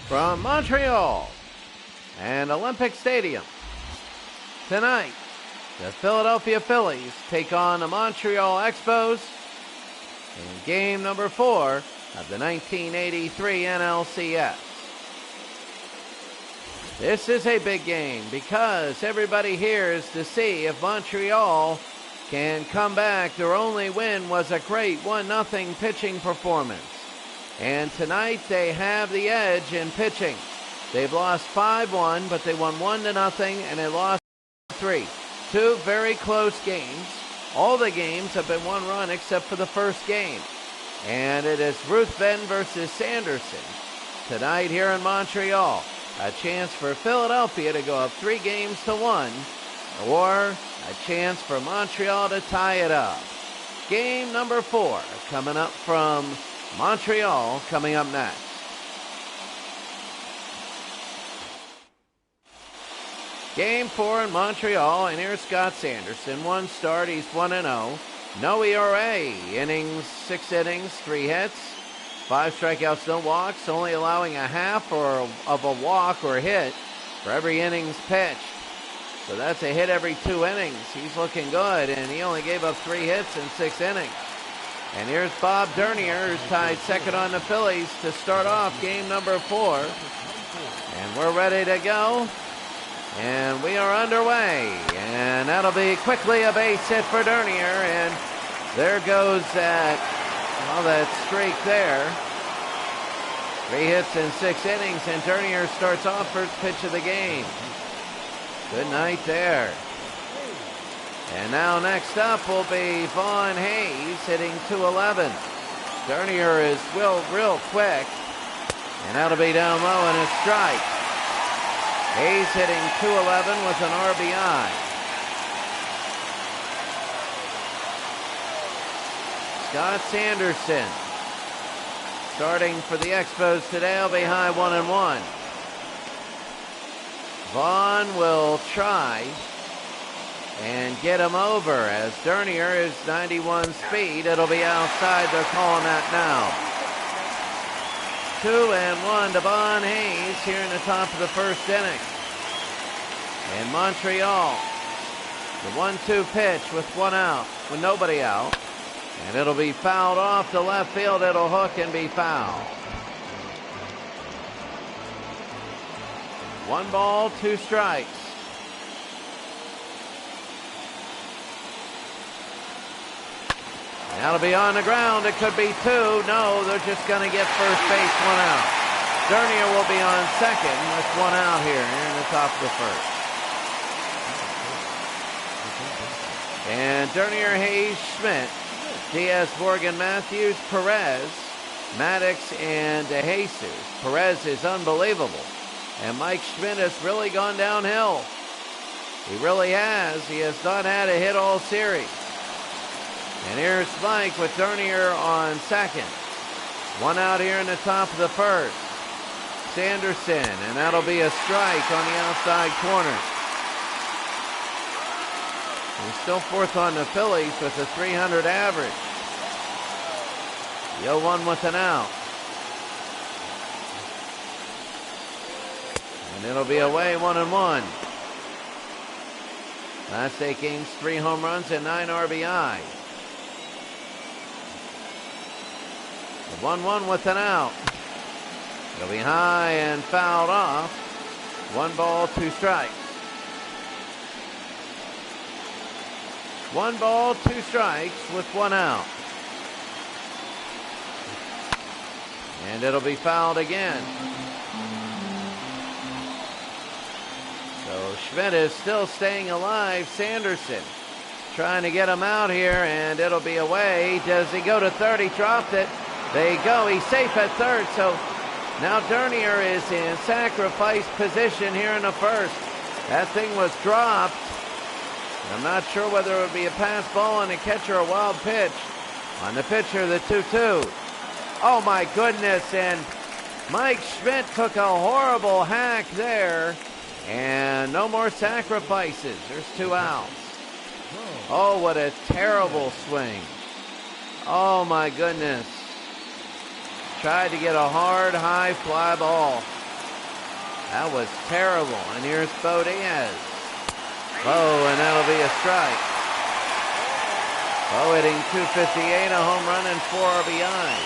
from Montreal and Olympic Stadium. Tonight, the Philadelphia Phillies take on the Montreal Expos in game number 4 of the 1983 NLCS. This is a big game because everybody here is to see if Montreal can come back. Their only win was a great 1-0 pitching performance. And tonight they have the edge in pitching. They've lost 5-1, but they won 1-0 and they lost 3. 2 very close games. All the games have been 1 run except for the first game. And it is Ruthven versus Sanderson tonight here in Montreal. A chance for Philadelphia to go up 3-1, or a chance for Montreal to tie it up. Game number 4 coming up from Montreal coming up next. Game 4 in Montreal, and here's Scott Sanderson. 1 start, he's 1-0. No ERA, 6 innings, 3 hits, 5 strikeouts, no walks, only allowing a half of a walk or hit for every innings pitched. So that's a hit every 2 innings. He's looking good, and he only gave up 3 hits in 6 innings. And here's Bob Dernier, who's tied second on the Phillies to start off game number 4. And we're ready to go. And we are underway. And that'll be quickly a base hit for Dernier. And there goes that streak there. 3 hits in 6 innings, and Dernier starts off first pitch of the game. Good night there. And now next up will be Vaughn Hayes hitting 211. Dernier is real quick, and that'll be down low and a strike. Hayes hitting 211 with an RBI. Scott Sanderson starting for the Expos today will be high 1-1. Vaughn will try and get him over as Dernier is 91 speed. It'll be outside. They're calling that now. 2-1 to Vaughn Hayes here in the top of the first inning. In Montreal, the 1-2 pitch with 1 out, with nobody out. And it'll be fouled off to left field. It'll hook and be fouled. 1 ball, 2 strikes. That'll be on the ground. It could be 2. No, they're just going to get first base, 1 out. Dernier will be on second with 1 out here in the top of the first. And Dernier, Hayes, Schmidt, Diaz, Morgan, Matthews, Perez, Maddox, and DeJesus. Perez is unbelievable. And Mike Schmidt has really gone downhill. He really has. He has not had a hit all series. And here's Mike with Dernier on second. 1 out here in the top of the first. Sanderson, and that'll be a strike on the outside corner. He's still fourth on the Phillies with a 300 average. The 0-1 with an out. And it'll be away 1-1. Last 8 games, 3 home runs and 9 RBI. The 1-1 with an out. It'll be high and fouled off. 1 ball, 2 strikes. 1 ball, 2 strikes with 1 out. And it'll be fouled again. So Schmidt is still staying alive. Sanderson trying to get him out here, and it'll be away. Does he go to third? He dropped it. There you go. He's safe at third. So now Dernier is in sacrifice position here in the first. That thing was dropped. I'm not sure whether it would be a pass ball on the catcher or a wild pitch. On the pitcher, the 2-2. Oh, my goodness. And Mike Schmidt took a horrible hack there. And no more sacrifices. There's 2 outs. Oh, what a terrible swing. Oh, my goodness. Tried to get a hard, high fly ball. That was terrible. And here's Bo Diaz. Bo, and that'll be a strike. Bo hitting .258, a home run and 4 RBIs.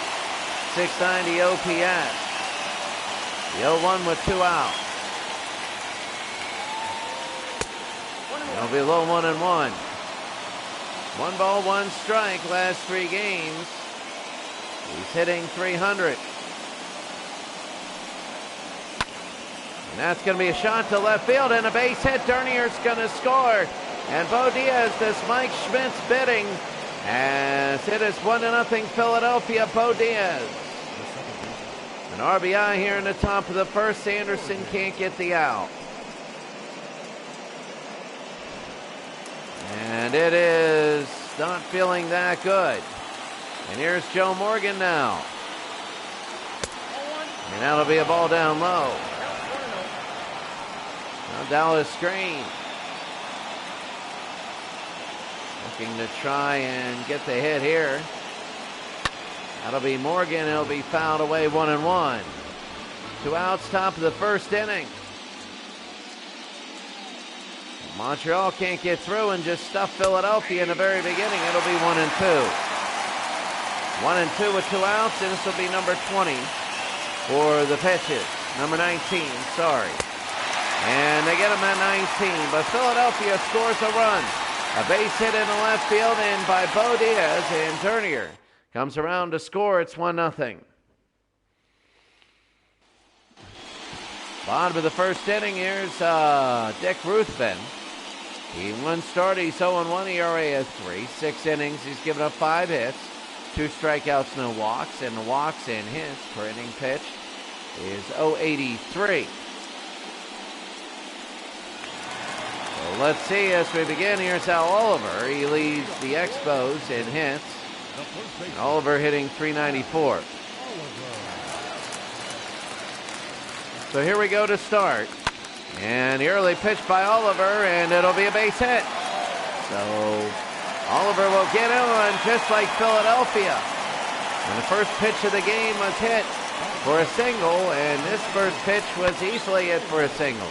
.690 OPS. The 0-1 with 2 outs. It'll be a low 1-1. 1 ball, 1 strike last 3 games. He's hitting .300. And that's going to be a shot to left field and a base hit. Dernier's going to score. And Bo Diaz does Mike Schmidt's bidding as it is 1-0 Philadelphia. Bo Diaz. An RBI here in the top of the first. Anderson can't get the out. And it is not feeling that good. And here's Joe Morgan now. And that'll be a ball down low. Now Dallas Green looking to try and get the hit here. That'll be Morgan. He'll be fouled away. 1-1. 2 outs, top of the first inning. Montreal can't get through and just stuff Philadelphia in the very beginning. It'll be 1-2. 1-2 with 2 outs, and this will be number 20 for the pitches. Number 19, sorry. And they get him at 19, but Philadelphia scores a run. A base hit in the left field and by Bo Diaz, and Dernier comes around to score. It's 1-0. Bottom of the first inning, here's Dick Ruthven. He 1 start, he's 0-1, ERA of 3. 6 innings, he's given up 5 hits. 2 strikeouts, no walks, and the walks and hits per inning pitch is .083. So let's see as we begin. Here's Al Oliver. He leads the Expos in hits. And Oliver hitting .394. So here we go to start. And the early pitch by Oliver, and it'll be a base hit. So Oliver will get him, and just like Philadelphia. And the first pitch of the game was hit for a single, and this first pitch was easily hit for a single.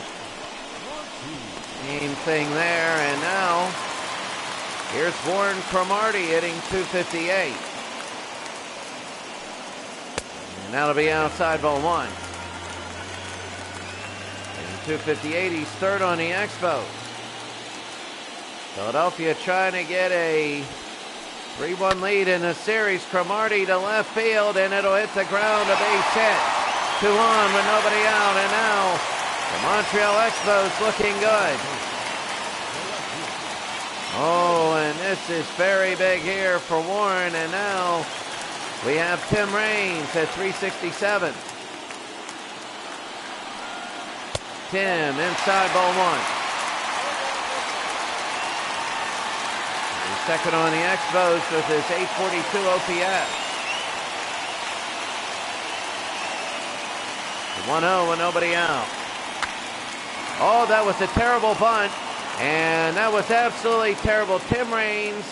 Same thing there, and now here's Warren Cromartie hitting .258. And that'll be outside ball 1. And .258, he's third on the Expos. Philadelphia trying to get a 3-1 lead in the series. Cromartie to left field, and it'll hit the ground, a base hit. 2 on with nobody out, and now the Montreal Expos looking good. Oh, and this is very big here for Warren, and now we have Tim Raines at .367. Tim inside ball 1. Second on the Expos with his .842 OPS. 1-0 with nobody out. Oh, that was a terrible bunt, and that was absolutely terrible. Tim Raines,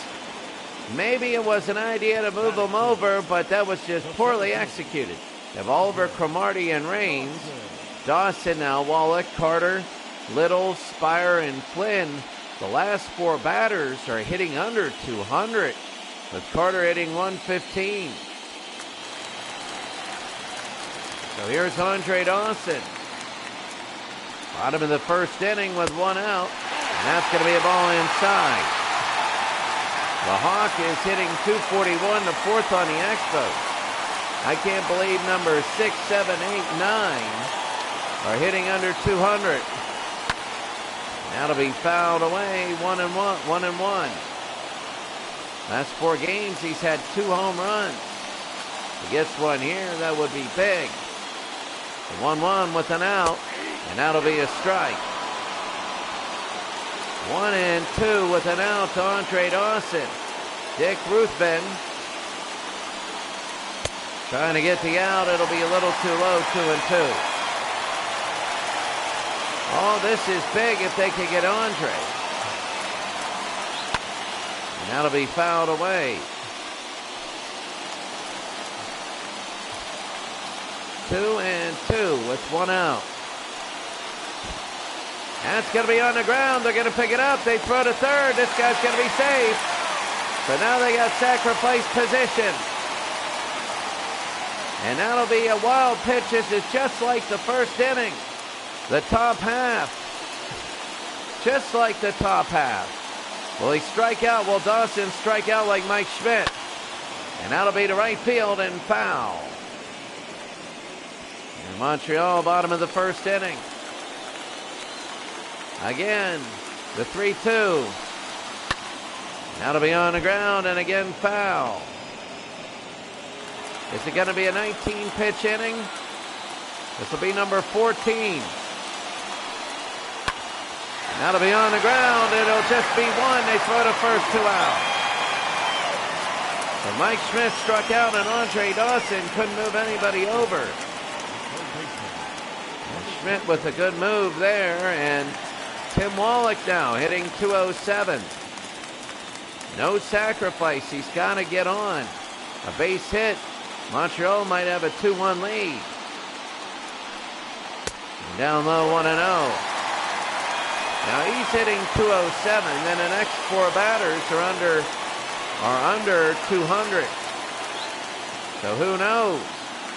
maybe it was an idea to move him over, but that was just poorly executed. They have Oliver, Cromartie, and Raines. Dawson now, Wallach, Carter, Little, Spire, and Flynn. The last 4 batters are hitting under 200, with Carter hitting 115. So here's Andre Dawson. Bottom of the first inning with 1 out, and that's going to be a ball inside. The Hawk is hitting .241, the 4th on the Expos. I can't believe numbers 6, 7, 8, 9 are hitting under 200. That'll be fouled away. 1-1. Last 4 games, he's had 2 home runs. If he gets one here, that would be big. 1-1 with an out, and that'll be a strike. 1-2 with an out to Andre Dawson. Dick Ruthven trying to get the out. It'll be a little too low. 2-2. Oh, this is big if they can get Andre. And that'll be fouled away. 2-2 with 1 out. That's going to be on the ground. They're going to pick it up. They throw to third. This guy's going to be safe. So now they got sacrifice position. And that'll be a wild pitch. This is just like the first inning. The top half. Just like the top half. Will he strike out? Will Dawson strike out like Mike Schmidt? And that'll be to right field and foul. And Montreal, bottom of the first inning. Again, the 3-2. That'll be on the ground, and again foul. Is it going to be a 19-pitch inning? This will be number 14. And that'll be on the ground. It'll just be one. They throw to first, 2 out. So Mike Schmidt struck out, and Andre Dawson couldn't move anybody over. And Schmidt with a good move there, and Tim Wallach now hitting .207. No sacrifice. He's got to get on. A base hit. Montreal might have a 2-1 lead. And down low, 1-0. Now he's hitting .207. Then the next 4 batters are under 200. So who knows?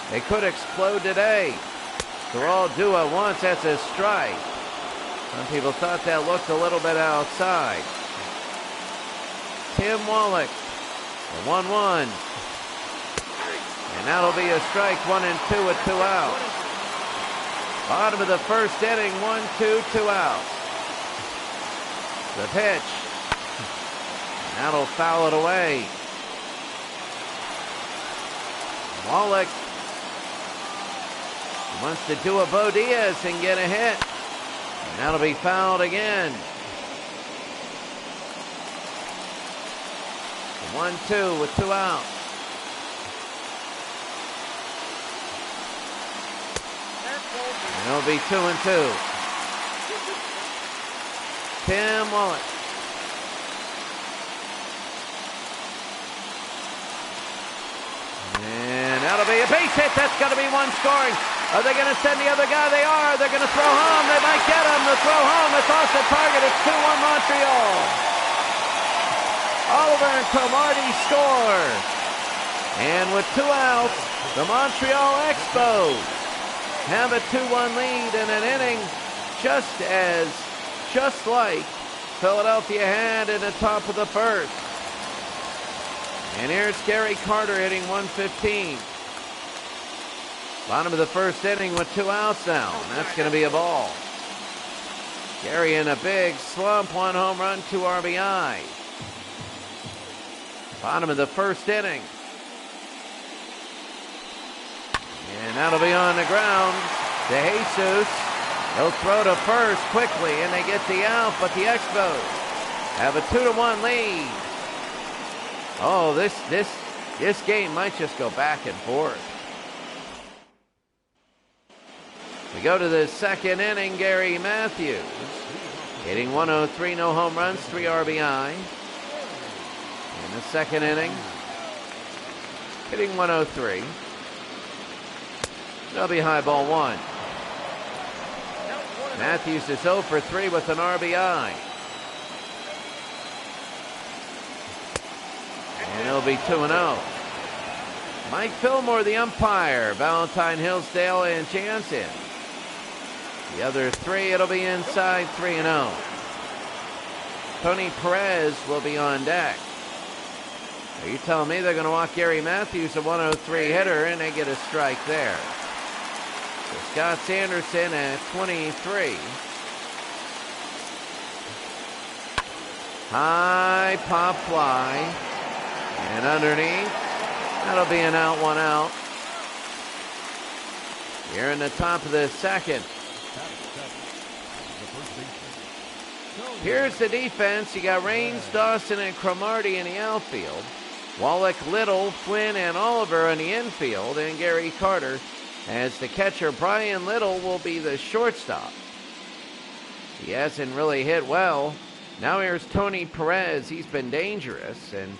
They could explode today. They're all due at once. That's a strike. Some people thought that looked a little bit outside. Tim Wallach, the 1-1. And that'll be a strike, 1 and 2 with 2 outs. Bottom of the first inning, 1-2, 2 outs. The pitch. And that'll foul it away. Wallach wants to do a Bo Diaz and get a hit. And that'll be fouled again. 1-2 with 2 outs. And it'll be 2 and 2. Tim Wallach. And that'll be a base hit. That's going to be one scoring. Are they going to send the other guy? They are. They're going to throw home. They might get him. The throw home. It's off the target. It's 2-1 Montreal. Oliver and Cromartie score. And with 2 outs, the Montreal Expos have a 2-1 lead in an inning just like Philadelphia had in the top of the first. And here's Gary Carter hitting .115. Bottom of the first inning with 2 outs now. And that's going to be a ball. Gary in a big slump, 1 home run, 2 RBI. Bottom of the first inning. And that'll be on the ground. De Jesus. He'll throw to first quickly, and they get the out, but the Expos have a 2-1 lead. Oh, this game might just go back and forth. We go to the second inning. Gary Matthews hitting .103, no home runs, 3 RBI. In the second inning, hitting .103. That'll be high ball 1. Matthews is 0 for 3 with an RBI. And it'll be 2-0. Mike Fillmore, the umpire. Valentine, Hillsdale, and Jansen. The other 3, it'll be inside, 3-0. Tony Perez will be on deck. Are you telling me they're going to walk Gary Matthews, a .103 hitter, and they get a strike there? So Scott Sanderson at 23. High pop fly. And underneath, that'll be an out, 1 out. Here in the top of the second. Here's the defense. You got Raines, Dawson, and Cromartie in the outfield. Wallach, Little, Flynn, and Oliver in the infield. And Gary Carter as the catcher. Brian Little will be the shortstop. He hasn't really hit well. Now here's Tony Perez. He's been dangerous, and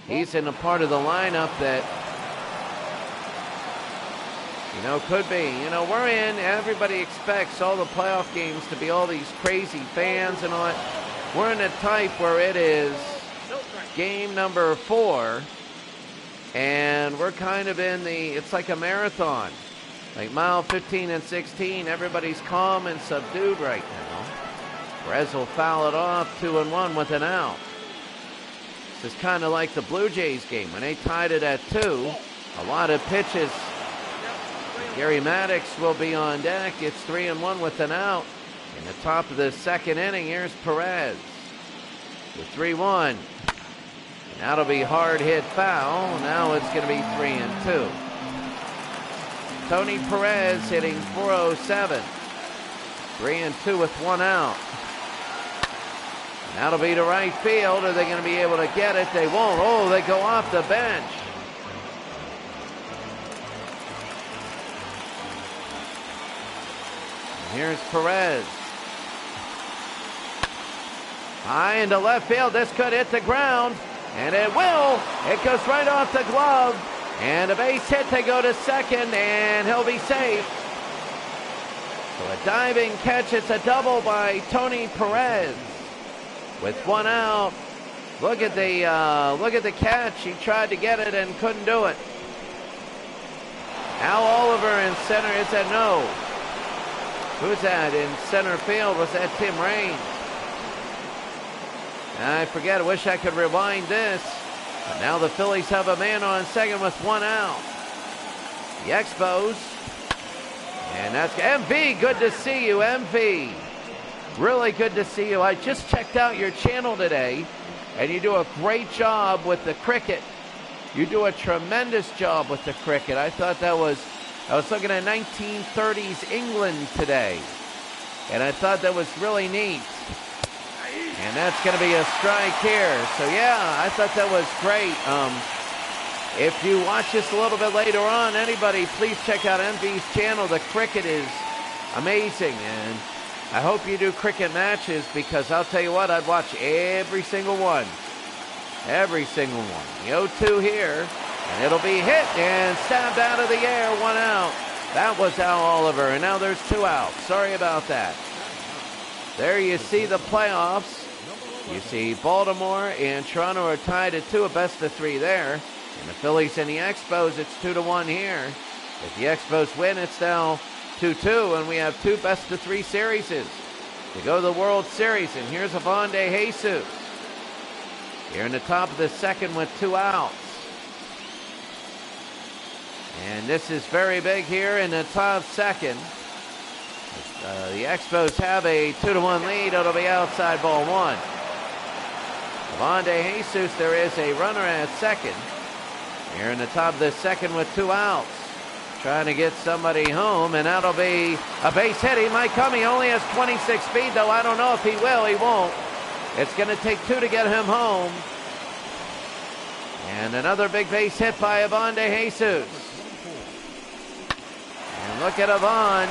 he's in a part of the lineup that You know, could be. You know, we're in, everybody expects all the playoff games to be all these crazy fans and all that. We're in a type where it is game number 4, and we're kind of in it's like a marathon. Like mile 15 and 16, everybody's calm and subdued right now. Perez will foul it off, 2-1 with an out. This is kind of like the Blue Jays game when they tied it at 2. A lot of pitches. Gary Maddox will be on deck. It's 3-1 with an out. In the top of the second inning, here's Perez. The 3-1. And that'll be hard hit foul. Now it's going to be 3-2. Tony Perez hitting .407. 3-2 with 1 out. And that'll be to right field. Are they going to be able to get it? They won't. Oh, they go off the bench. Here's Perez. High into left field. This could hit the ground. And it will. It goes right off the glove. And a base hit. They go to second. And he'll be safe. So a diving catch. It's a double by Tony Perez. With 1 out. Look at the catch. He tried to get it and couldn't do it. Al Oliver in center. Is that no? Who's that in center field? Was that Tim Raines? I forget. I wish I could rewind this. But now the Phillies have a man on second with 1 out. The Expos. And that's MV. Good to see you, MV. Really good to see you. I just checked out your channel today, and you do a great job with the cricket. You do a tremendous job with the cricket. I thought that was... I was looking at 1930s England today, and I thought that was really neat. And that's going to be a strike here. So, yeah, I thought that was great. If you watch this a little bit later on, anybody, please check out MV's channel. The cricket is amazing, and I hope you do cricket matches because I'll tell you what, I'd watch every single one. Every single one. The 0-2 here. And it'll be hit and stabbed out of the air, 1 out. That was Al Oliver, and now there's 2 outs. Sorry about that. There you see the playoffs. You see Baltimore and Toronto are tied at 2, a best of 3 there. And the Phillies and the Expos, it's 2-1 here. If the Expos win, it's now 2-2, and we have 2 best of 3 series to go to the World Series. And here's Avonde Jesus. Here in the top of the second with 2 outs. And this is very big here in the top second. The Expos have a 2-1 lead. It'll be outside ball 1. Avonde Jesus, there is a runner at second. Here in the top of the second with 2 outs. Trying to get somebody home, and that'll be a base hit. He might come. He only has 26 speed, though. I don't know if he will. He won't. It's going to take 2 to get him home. And another big base hit by Avonde Jesus. And look at Avon.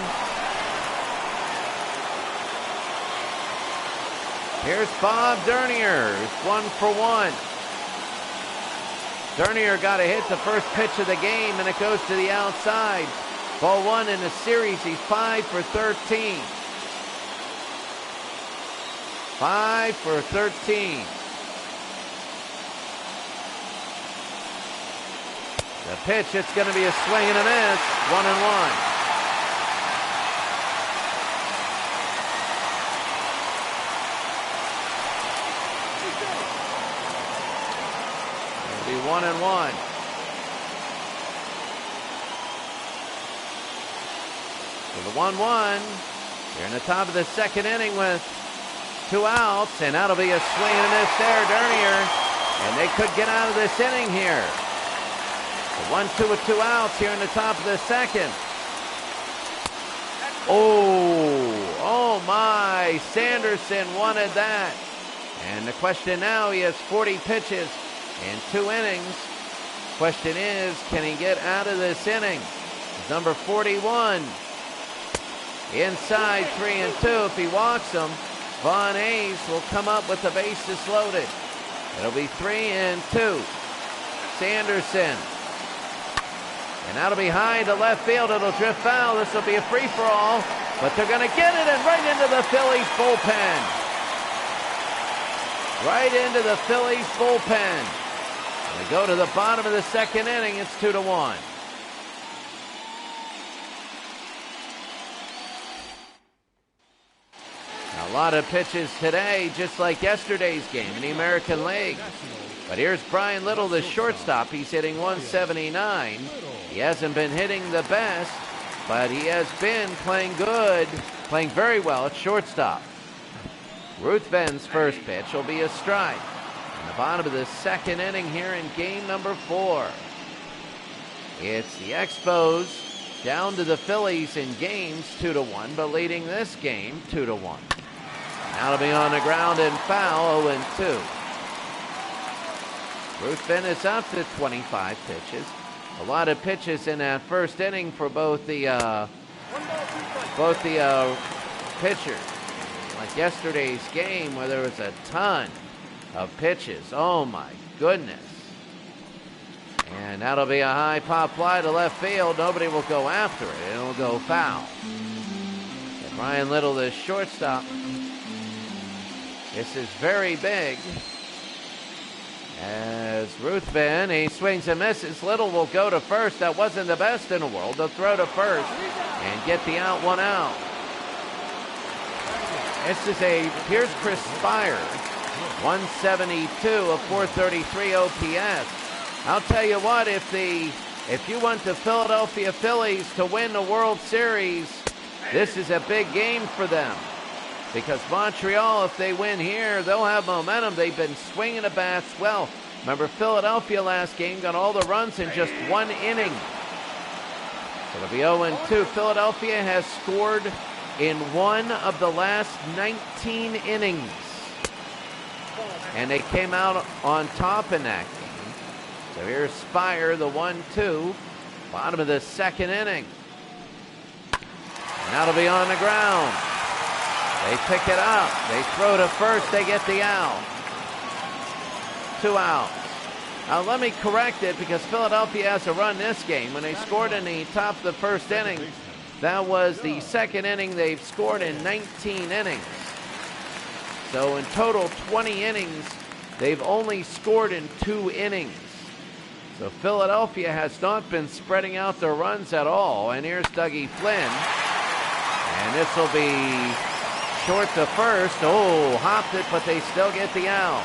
Here's Bob Dernier. It's 1 for 1. Dernier got a hit the first pitch of the game, and it goes to the outside. Ball 1 in the series. He's 5 for 13. 5 for 13. The pitch, it's going to be a swing and a miss. 1-1. It'll be 1-1. So the 1-1. Here in the top of the second inning with 2 outs, and that'll be a swing and a miss there, Dernier. And they could get out of this inning here. 1-2 with 2 outs here in the top of the second. Oh my, Sanderson wanted that. And the question now, he has 40 pitches in 2 innings. Question is, can he get out of this inning? Number 41. Inside 3-2. If he walks him, Von Hayes will come up with the bases loaded. It'll be 3-2. Sanderson. And that'll be high to left field. It'll drift foul. This will be a free-for-all. But they're going to get it and right into the Phillies bullpen. Right into the Phillies bullpen. We go to the bottom of the second inning. It's 2-1. A lot of pitches today, just like yesterday's game in the American League. But here's Brian Little, the shortstop. He's hitting 179. He hasn't been hitting the best, but he has been playing good, playing very well at shortstop. Ruthven's first pitch will be a strike. In the bottom of the second inning here in game number 4. It's the Expos down to the Phillies in games 2-1, but leading this game 2-1. Now to be on the ground and foul, 0-2. Ruthven is up to 25 pitches. A lot of pitches in that first inning for both the pitchers. Like yesterday's game where there was a ton of pitches. Oh my goodness. And that'll be a high pop fly to left field. Nobody will go after it. It'll go foul. And Brian Little, the shortstop. This is very big. As Ruthven, he swings and misses. Little will go to first. That wasn't the best in the world. They'll throw to first and get the out, 1 out. This is here's Chris Spire, 172, a 433 OPS. I'll tell you what, if you want the Philadelphia Phillies to win the World Series, this is a big game for them. Because Montreal, if they win here, they'll have momentum. They've been swinging the bats well. Remember, Philadelphia last game got all the runs in just 1 inning. It'll be 0-2. Philadelphia has scored in 1 of the last 19 innings. And they came out on top in that game. So here's Spire, the 1-2, bottom of the second inning. And that'll be on the ground. They pick it up. They throw to first. They get the out. 2 outs. Now let me correct it because Philadelphia has a run this game. When they scored in the top of the first inning, that was the second inning they've scored in 19 innings. So in total 20 innings, they've only scored in 2 innings. So Philadelphia has not been spreading out their runs at all. And here's Dougie Flynn. And this will be short to first. Oh, hopped it, but they still get the out.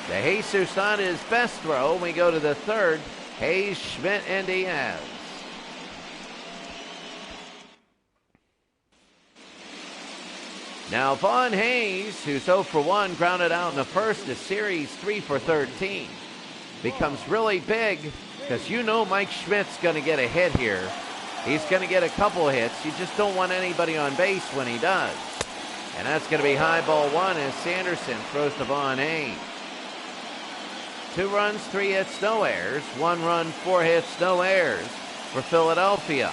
De Jesus on his best throw. We go to the third. Hayes, Schmidt, and Diaz. Now Vaughn Hayes, who's 0 for 1, grounded out in the first, the series 3 for 13. Becomes really big because you know Mike Schmidt's going to get a hit here. He's going to get a couple hits. You just don't want anybody on base when he does. And that's going to be high ball 1 as Sanderson throws to Vaughn Hayes. 2 runs, 3 hits, no errors. 1 run, 4 hits, no errors for Philadelphia.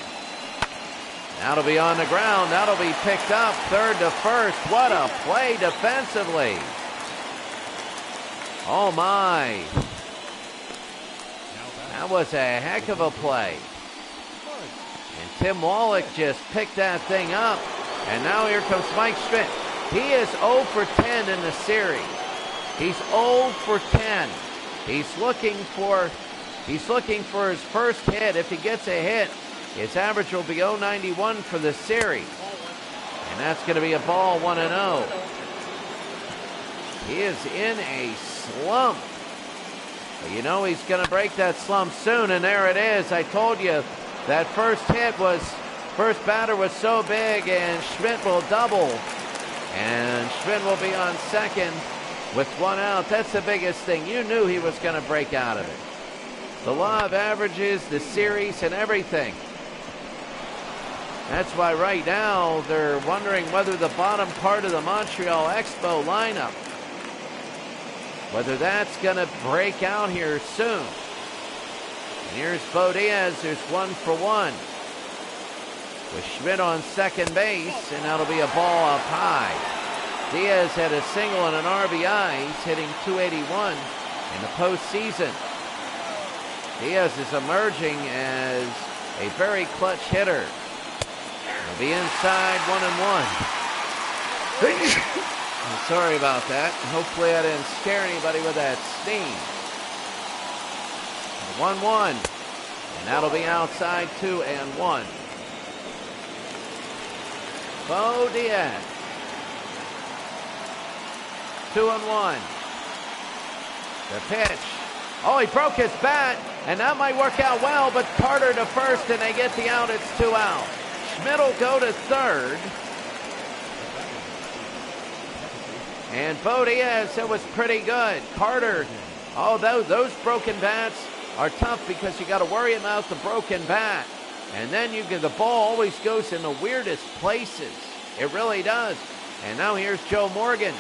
That'll be on the ground. That'll be picked up. Third to first. What a play defensively. Oh my. That was a heck of a play. And Tim Wallach just picked that thing up. And now here comes Mike Schmidt. He is 0 for 10 in the series. He's 0 for 10. He's looking for his first hit. If he gets a hit, his average will be 0.91 for the series. And that's going to be a ball 1-0. He is in a slump. But you know he's going to break that slump soon, and there it is. I told you that first batter was so big, and Schmidt will double. And Schmidt will be on second with 1 out. That's the biggest thing. You knew he was going to break out of it. The law of averages, the series, and everything. That's why right now they're wondering whether the bottom part of the Montreal Expo lineup, whether that's going to break out here soon. And here's Bo Diaz, who's 1 for 1. With Schmidt on second base, and that'll be a ball up high. Diaz had a single and an RBI. He's hitting .281 in the postseason. Diaz is emerging as a very clutch hitter. He'll be inside 1-1. I'm sorry about that. Hopefully I didn't scare anybody with that sneeze. 1-1. And that'll be outside 2-1. Bo Diaz. 2-1. The pitch. Oh, he broke his bat, and that might work out well, but Carter to first, and they get the out. It's 2 out. Schmidt will go to third. And Bo Diaz, it was pretty good. Carter, oh, those broken bats are tough because you got to worry about the broken bat. And then the ball always goes in the weirdest places. It really does. And now here's Joe Morgan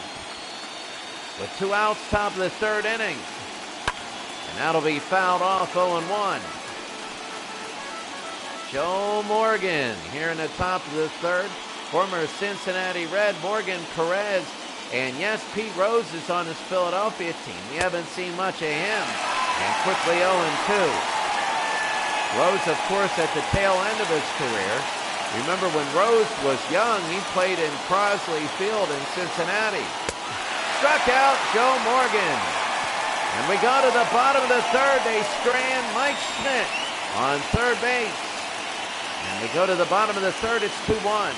with 2 outs, top of the third inning. And that'll be fouled off, 0-1. Joe Morgan here in the top of the third. Former Cincinnati Red, Morgan, Perez, and yes, Pete Rose is on his Philadelphia team. We haven't seen much of him. And quickly 0-2. Rose, of course, at the tail end of his career. Remember when Rose was young, he played in Crosley Field in Cincinnati. Struck out Joe Morgan. And we go to the bottom of the third. They strand Mike Schmidt on third base. And we go to the bottom of the third. It's 2-1.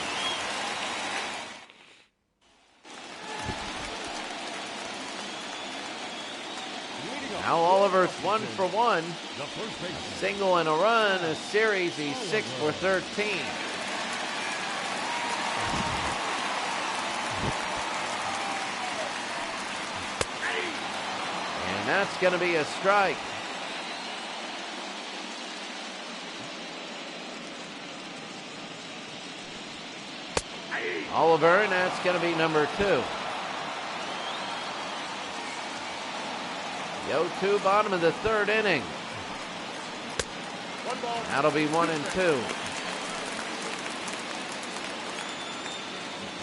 Now Oliver's 1 for 1. A single and a run, a series. He's 6 for 13. And that's going to be a strike. Oliver, and that's going to be number 2. The 0-2, bottom of the third inning. That'll be 1-2.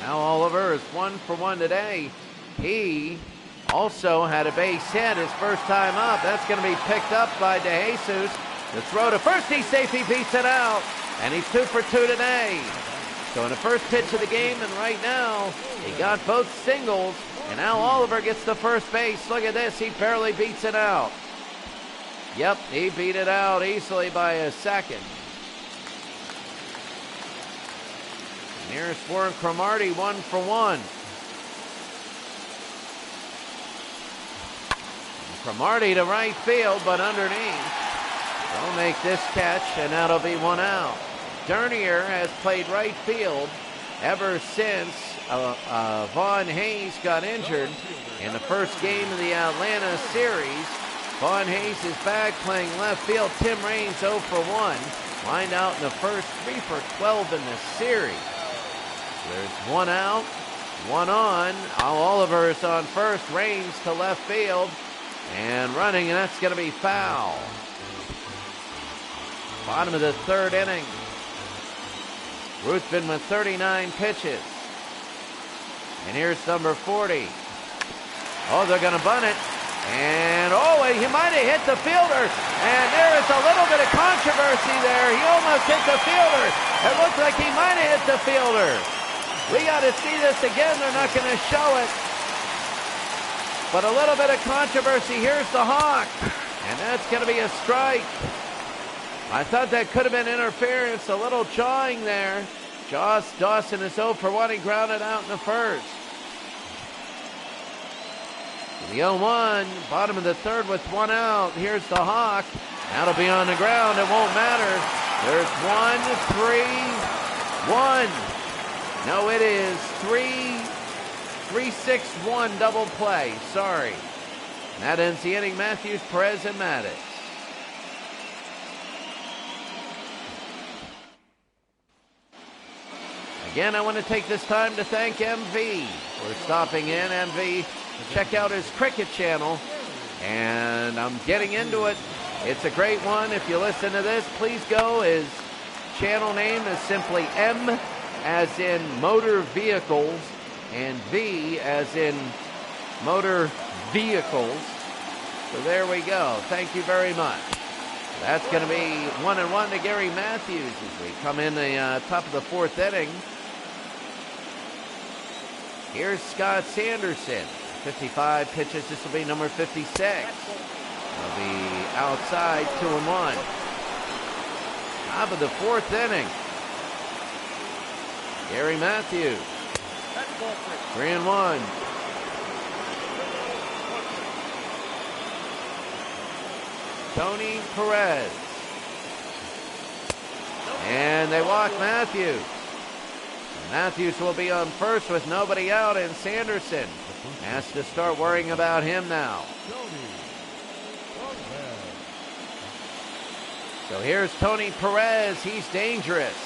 Now Oliver is 1 for 1 today. He also had a base hit his first time up. That's going to be picked up by DeJesus. The throw to first, he's safe, he beats it out. And he's 2 for 2 today. So in the first pitch of the game, and right now, he got both singles. And now Oliver gets the first base. Look at this, he barely beats it out. Yep, he beat it out easily by a second. And here's Warren Cromartie, 1 for 1. Cromartie to right field, but underneath. They'll make this catch, and that'll be 1 out. Dernier has played right field ever since Vaughn Hayes got injured in the first game of the Atlanta series. Vaughn Hayes is back playing left field. Tim Raines 0 for 1. Lined out in the first, 3 for 12 in the series. There's 1 out, 1 on. Oliver is on first. Raines to left field and running, and that's going to be foul. Bottom of the third inning. Ruthven with 39 pitches. And here's number 40. Oh, they're going to bunt it. And, oh, he might have hit the fielder. And there is a little bit of controversy there. He almost hit the fielder. It looks like he might have hit the fielder. We got to see this again. They're not going to show it. But a little bit of controversy. Here's the hawk. And that's going to be a strike. I thought that could have been interference. A little jawing there. Josh Dawson is 0 for 1. He grounded out in the first. The 0-1, bottom of the third with 1 out. Here's the hawk. That'll be on the ground. It won't matter. There's 1, 3, 1. No, it is 3-6-1 double play. Sorry. That ends the inning. Matthews, Perez, and Maddox. Again, I want to take this time to thank MV for stopping in. MV, check out his cricket channel. And I'm getting into it. It's a great one. If you listen to this, please go. His channel name is simply M as in motor vehicles and V as in motor vehicles. So there we go. Thank you very much. That's going to be 1-1 to Gary Matthews as we come in the top of the fourth inning. Here's Scott Sanderson. 55 pitches. This will be number 56. He'll be outside, 2-1. Top of the fourth inning. Gary Matthews. 3-1. Tony Perez. And they walk Matthews. Matthews will be on first with nobody out, and Sanderson has to start worrying about him now. So here's Tony Perez. He's dangerous.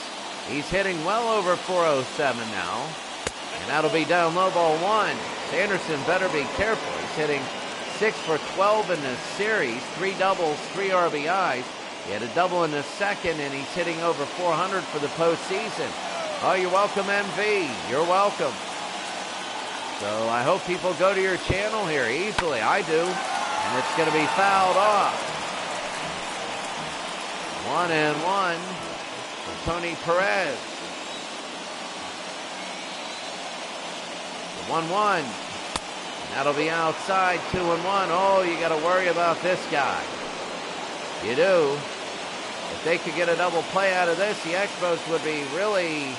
He's hitting well over 407 now. And that'll be down low, ball one. Sanderson better be careful. He's hitting 6 for 12 in this series. 3 doubles, 3 RBIs. He had a double in the second, and he's hitting over 400 for the postseason. Oh, you're welcome, MV. You're welcome. So I hope people go to your channel here easily. I do. And it's going to be fouled off. 1-1 for Tony Perez. 1-1. That'll be outside, 2-1. Oh, you got to worry about this guy. You do. If they could get a double play out of this, the Expos would be really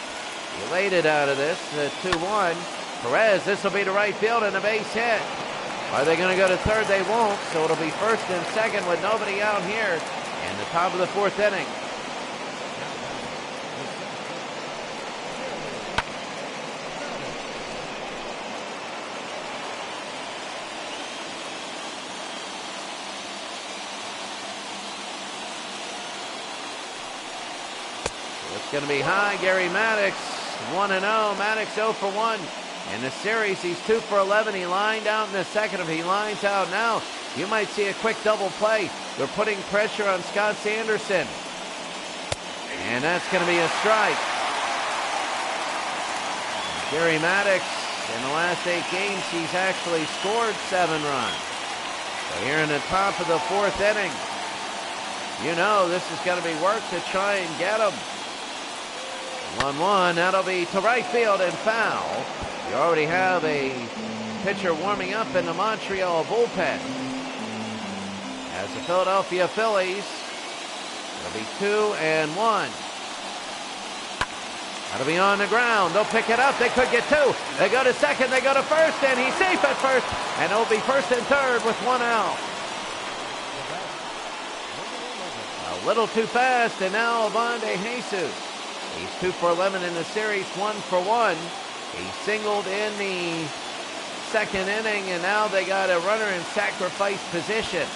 elated out of this. 2-1. Perez, this will be to right field and a base hit. Are they going to go to third? They won't. So it'll be first and second with nobody out here in the top of the fourth inning. It's going to be high. Gary Maddox, 1-0. Maddox 0 for 1. In the series, he's 2 for 11. He lined out in the second. If he lines out now, you might see a quick double play. They're putting pressure on Scott Sanderson. And that's going to be a strike. Gary Maddox, in the last 8 games, he's actually scored 7 runs. So here in the top of the fourth inning, you know this is going to be work to try and get him. 1-1, that'll be to right field and foul. You already have a pitcher warming up in the Montreal bullpen. As the Philadelphia Phillies, it'll be 2-1. That'll be on the ground. They'll pick it up. They could get 2. They go to second. They go to first, and he's safe at first. And it'll be first and third with 1 out. A little too fast, and now Avante Jesus. He's 2 for 11 in the series, 1 for 1. He singled in the second inning, and now they got a runner in sacrifice position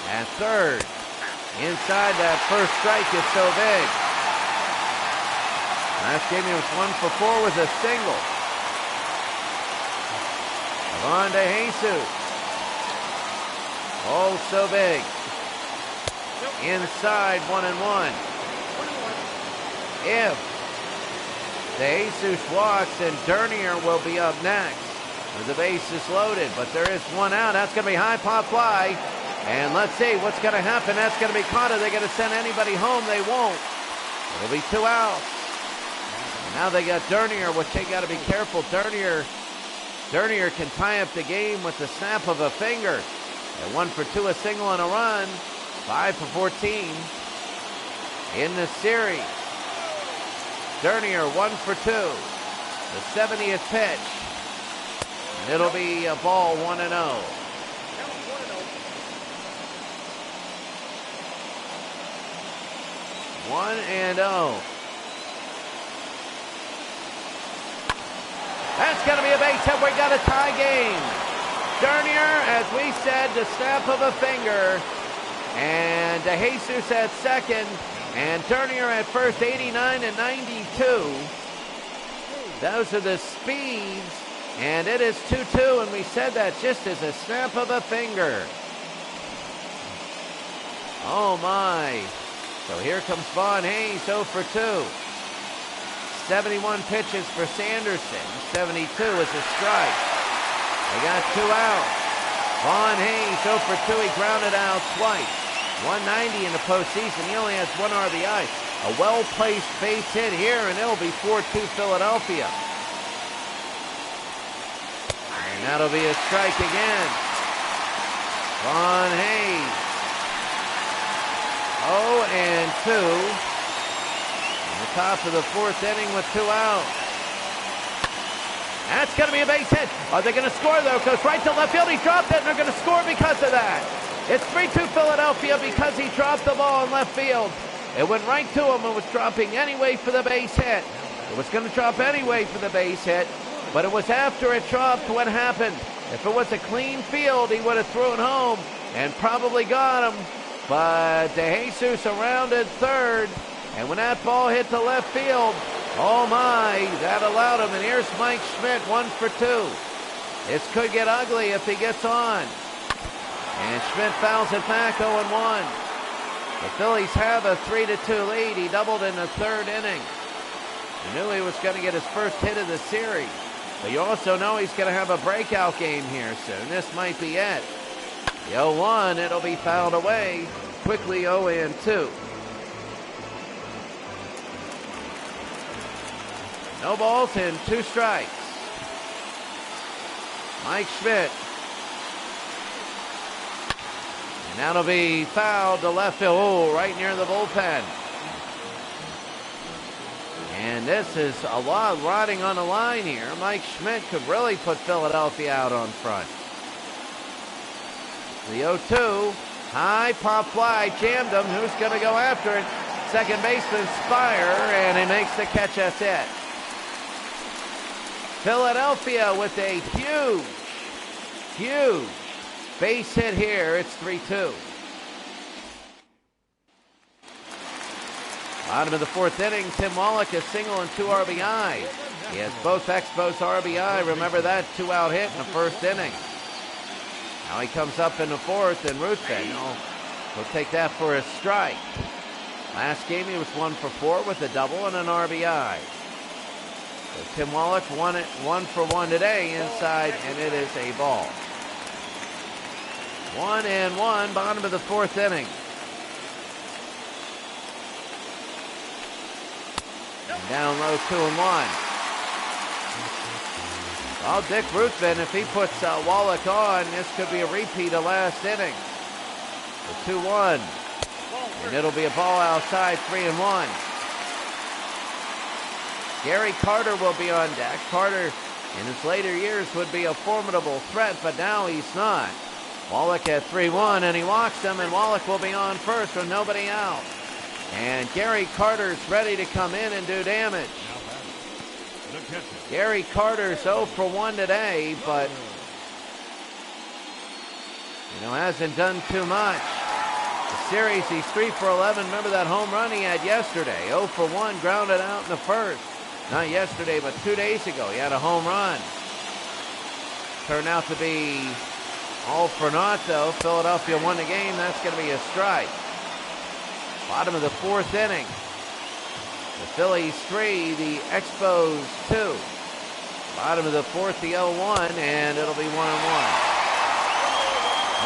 at third. Inside that first strike is so big. Last game he was 1 for 4 with a single. Avante Jesus. Oh, so big. Inside, 1-1. If the Jesus walks, and Dernier will be up next with the bases loaded, but there is 1 out. That's going to be high pop fly, and let's see what's going to happen. That's going to be caught. Are they going to send anybody home? They won't. It'll be 2 outs. And now they got Dernier, which they got to be careful. Dernier can tie up the game with the snap of a finger. At 1 for 2, a single and a run. 5 for 14 in the series. Dernier 1 for 2. The 70th pitch. And it'll be a ball, 1-0. One and 0. That's going to be a base hit. We got a tie game. Dernier, as we said, the snap of a finger. And Jesus at second. And Dernier at first, 89 and 92. Those are the speeds. And it is 2-2, and we said that just as a snap of a finger. Oh, my. So here comes Vaughn Hayes, 0 for 2. 71 pitches for Sanderson. 72 is a strike. They got 2 out. Vaughn Hayes, 0 for 2. He grounded out twice. 190 in the postseason. He only has 1 RBI. A well-placed base hit here, and it'll be 4-2 Philadelphia. And that'll be a strike again. Von Hayes. 0-2. In the top of the 4th inning with 2 outs. That's going to be a base hit. Are they going to score, though? Goes right to left field. He dropped it, and they're going to score because of that. It's 3-2 Philadelphia because he dropped the ball in left field. It went right to him and was dropping anyway for the base hit. It was going to drop anyway for the base hit, but it was after it dropped what happened. If it was a clean field, he would have thrown home and probably got him. But De Jesus rounded third, and when that ball hit the left field, oh my, that allowed him. And here's Mike Schmidt, 1 for 2. This could get ugly if he gets on. And Schmidt fouls it back, 0-1. The Phillies have a 3-2 lead. He doubled in the 3rd inning. You knew he was going to get his first hit of the series. But you also know he's going to have a breakout game here soon. This might be it. The 0-1, it'll be fouled away. Quickly 0-2. No balls and 2 strikes. Mike Schmidt. And that'll be fouled to left field. Oh, right near the bullpen. And this is a lot riding on the line here. Mike Schmidt could really put Philadelphia out on front. The 0-2. High pop fly. Jammed him. Who's going to go after it? Second baseman Spire. And he makes the catch. That's it. Philadelphia with a huge base hit here. It's 3-2. Bottom of the 4th inning, Tim Wallach a single and 2 RBI. He has both Expos RBI. Remember that 2-out hit in the 1st inning. Now he comes up in the 4th, and Ruthven will take that for a strike. Last game he was 1 for 4 with a double and an RBI. So Tim Wallach 1 for 1 today inside, and it is a ball. 1-1, bottom of the 4th inning. And down low, 2-1. Well, Dick Ruthven, if he puts Wallach on, this could be a repeat of last inning. The 2-1. And it'll be a ball outside, 3-1. Gary Carter will be on deck. Carter, in his later years, would be a formidable threat, but now he's not. Wallach at 3-1, and he walks him, and Wallach will be on first with nobody out. And Gary Carter's ready to come in and do damage. Gary Carter's 0 for 1 today, but hasn't done too much. The series, he's 3 for 11. Remember that home run he had yesterday? 0 for 1, grounded out in the 1st. Not yesterday, but 2 days ago, he had a home run. Turned out to be all for naught, though. Philadelphia won the game. That's going to be a strike. Bottom of the 4th inning. The Phillies 3, the Expos 2. Bottom of the 4th, the 0-1, and it'll be 1-1.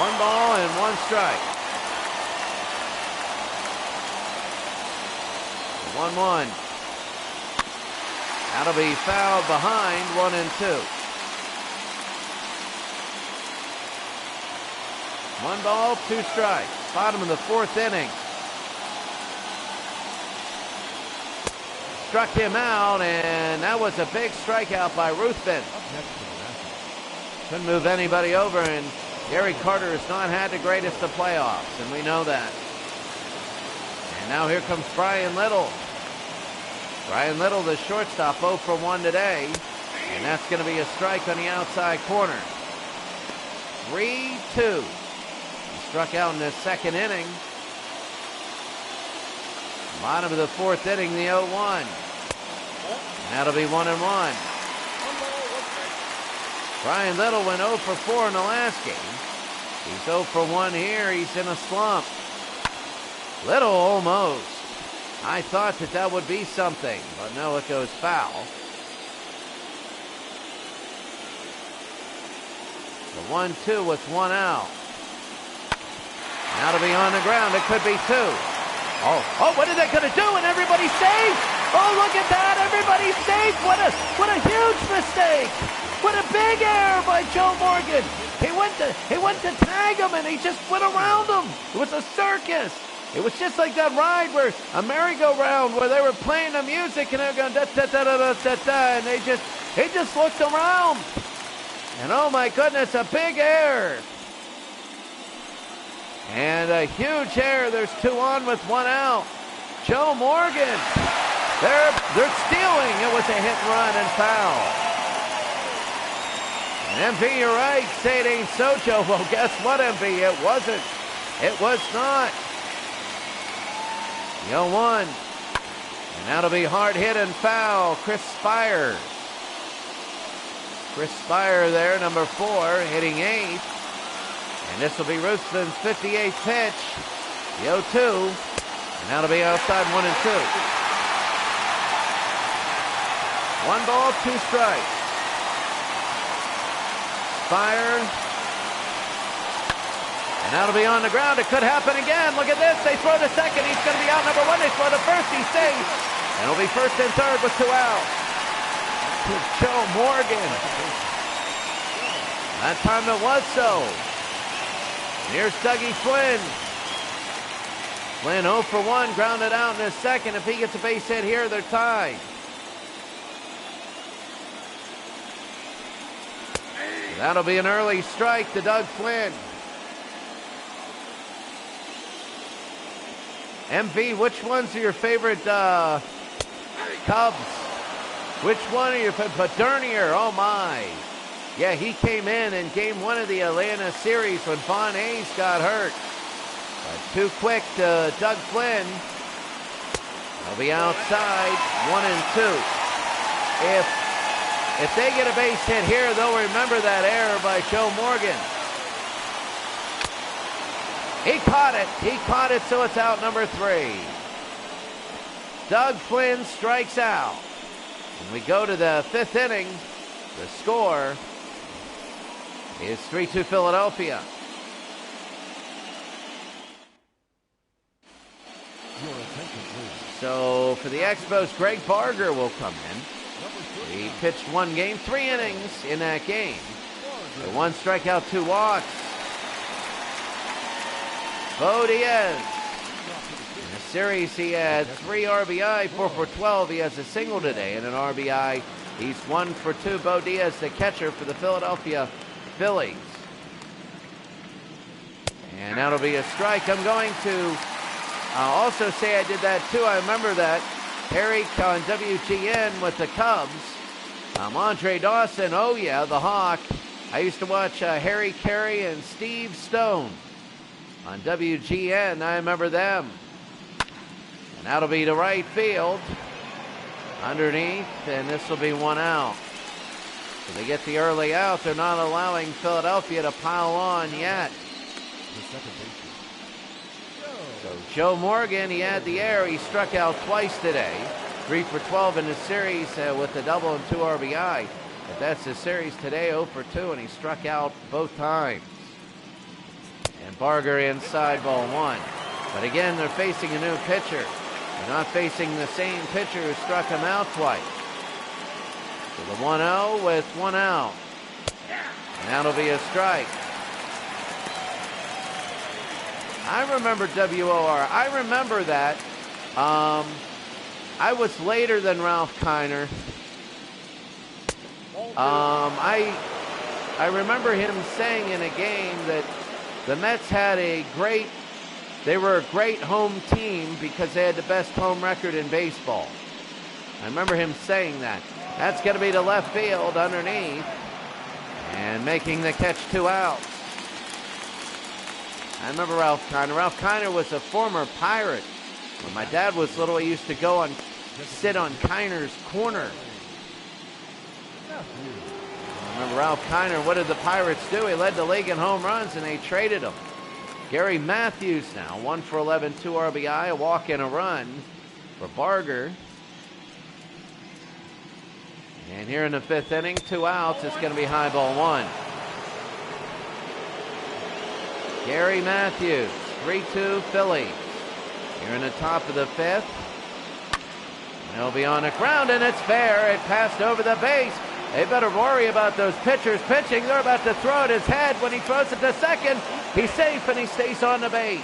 1 ball and 1 strike. 1-1. That'll be fouled behind, 1-2. 1 ball, 2 strikes. Bottom of the 4th inning. Struck him out, and that was a big strikeout by Ruthven. Couldn't move anybody over, and Gary Carter has not had the greatest of playoffs, and we know that. And now here comes Brian Little. Brian Little, the shortstop, 0 for 1 today, and that's going to be a strike on the outside corner. 3-2. He struck out in the 2nd inning. Bottom of the 4th inning, the 0-1. That'll be 1-1. Brian Little went 0 for 4 in the last game. He's 0 for 1 here. He's in a slump. Little almost. I thought that would be something, but no, it goes foul. The 1-2 with 1 out. Now to be on the ground. It could be 2. Oh, what are they going to do? And everybody's safe. Oh, look at that. Everybody's safe. What a huge mistake. What a big error by Joe Morgan. He went to tag him and he just went around him. It was a circus. It was just like that ride where a merry-go-round where they were playing the music and they were going da-da-da-da-da-da, and he just looked around. And oh my goodness, a big error. And a huge error. There's 2 on with 1 out. Joe Morgan. They're stealing. It was a hit and run and foul. And MV, you're right. Say it ain't so, Joe. Well, guess what, MV? It wasn't. It was not. The 0-1. And that'll be hard hit and foul. Chris Spire. Chris Spire there, number 4, hitting 8th. And this will be Rustin's 58th pitch. The 0-2. And that'll be outside 1 and 2. 1 ball, 2 strikes. Spire. And that'll be on the ground. It could happen again. Look at this. They throw to second. He's going to be out number 1. They throw to first. He's safe. And it'll be first and third with 2 out. To Joe Morgan. That time it was so. Here's Dougie Flynn. Flynn 0 for 1, grounded out in his second. If he gets a base hit here, they're tied. That'll be an early strike to Doug Flynn. MV, which ones are your favorite Cubs? Which one are your favorite? Paternier, oh my. Yeah, he came in Game 1 of the Atlanta series when Von Hayes got hurt. But too quick to Doug Flynn. They'll be outside 1 and 2. If they get a base hit here, they'll remember that error by Joe Morgan. He caught it. He caught it, so it's out number 3. Doug Flynn strikes out. And we go to the 5th inning. The score is 3-2 Philadelphia. So for the Expos, Greg Barger will come in. He pitched 1 game, 3 innings in that game. The 1 strikeout, 2 walks. Bo Diaz. In the series, he had 3 RBI, 4 for 12. He has a single today and an RBI. He's 1 for 2. Bo Diaz, the catcher for the Philadelphia Phillies. And that'll be a strike. I'm going to also say I did that too. I remember that. Harry on WGN with the Cubs. Andre Dawson, oh yeah, the Hawk. I used to watch Harry Carey and Steve Stone on WGN. I remember them. And that'll be to right field. Underneath, and this will be 1 out. So they get the early out. They're not allowing Philadelphia to pile on yet. So Joe Morgan, he had the error. He struck out twice today. 3 for 12 in the series with a double and 2 RBI. But that's the series today, 0 for 2, and he struck out both times. And Barger inside, ball 1. But again, they're facing a new pitcher. They're not facing the same pitcher who struck him out twice. So the 1-0 with 1 out. And that'll be a strike. I remember WOR. I remember that. I was later than Ralph Kiner. I remember him saying in a game that the Mets had they were a great home team because they had the best home record in baseball. I remember him saying that. That's going to be to left field underneath. And making the catch, 2 outs. I remember Ralph Kiner. Ralph Kiner was a former Pirate. When my dad was little, he used to sit on Kiner's corner. I remember Ralph Kiner. What did the Pirates do? He led the league in home runs, and they traded him. Gary Matthews now, 1 for 11, 2 RBI, a walk and a run for Barger. And here in the 5th inning, 2 outs. It's going to be high ball 1. Gary Matthews 3-2 Phillies. Here in the top of the fifth. They'll be on the ground, and it's fair. It passed over the base. They better worry about those pitchers pitching. They're about to throw at his head. When he throws it to second, he's safe, and he stays on the base.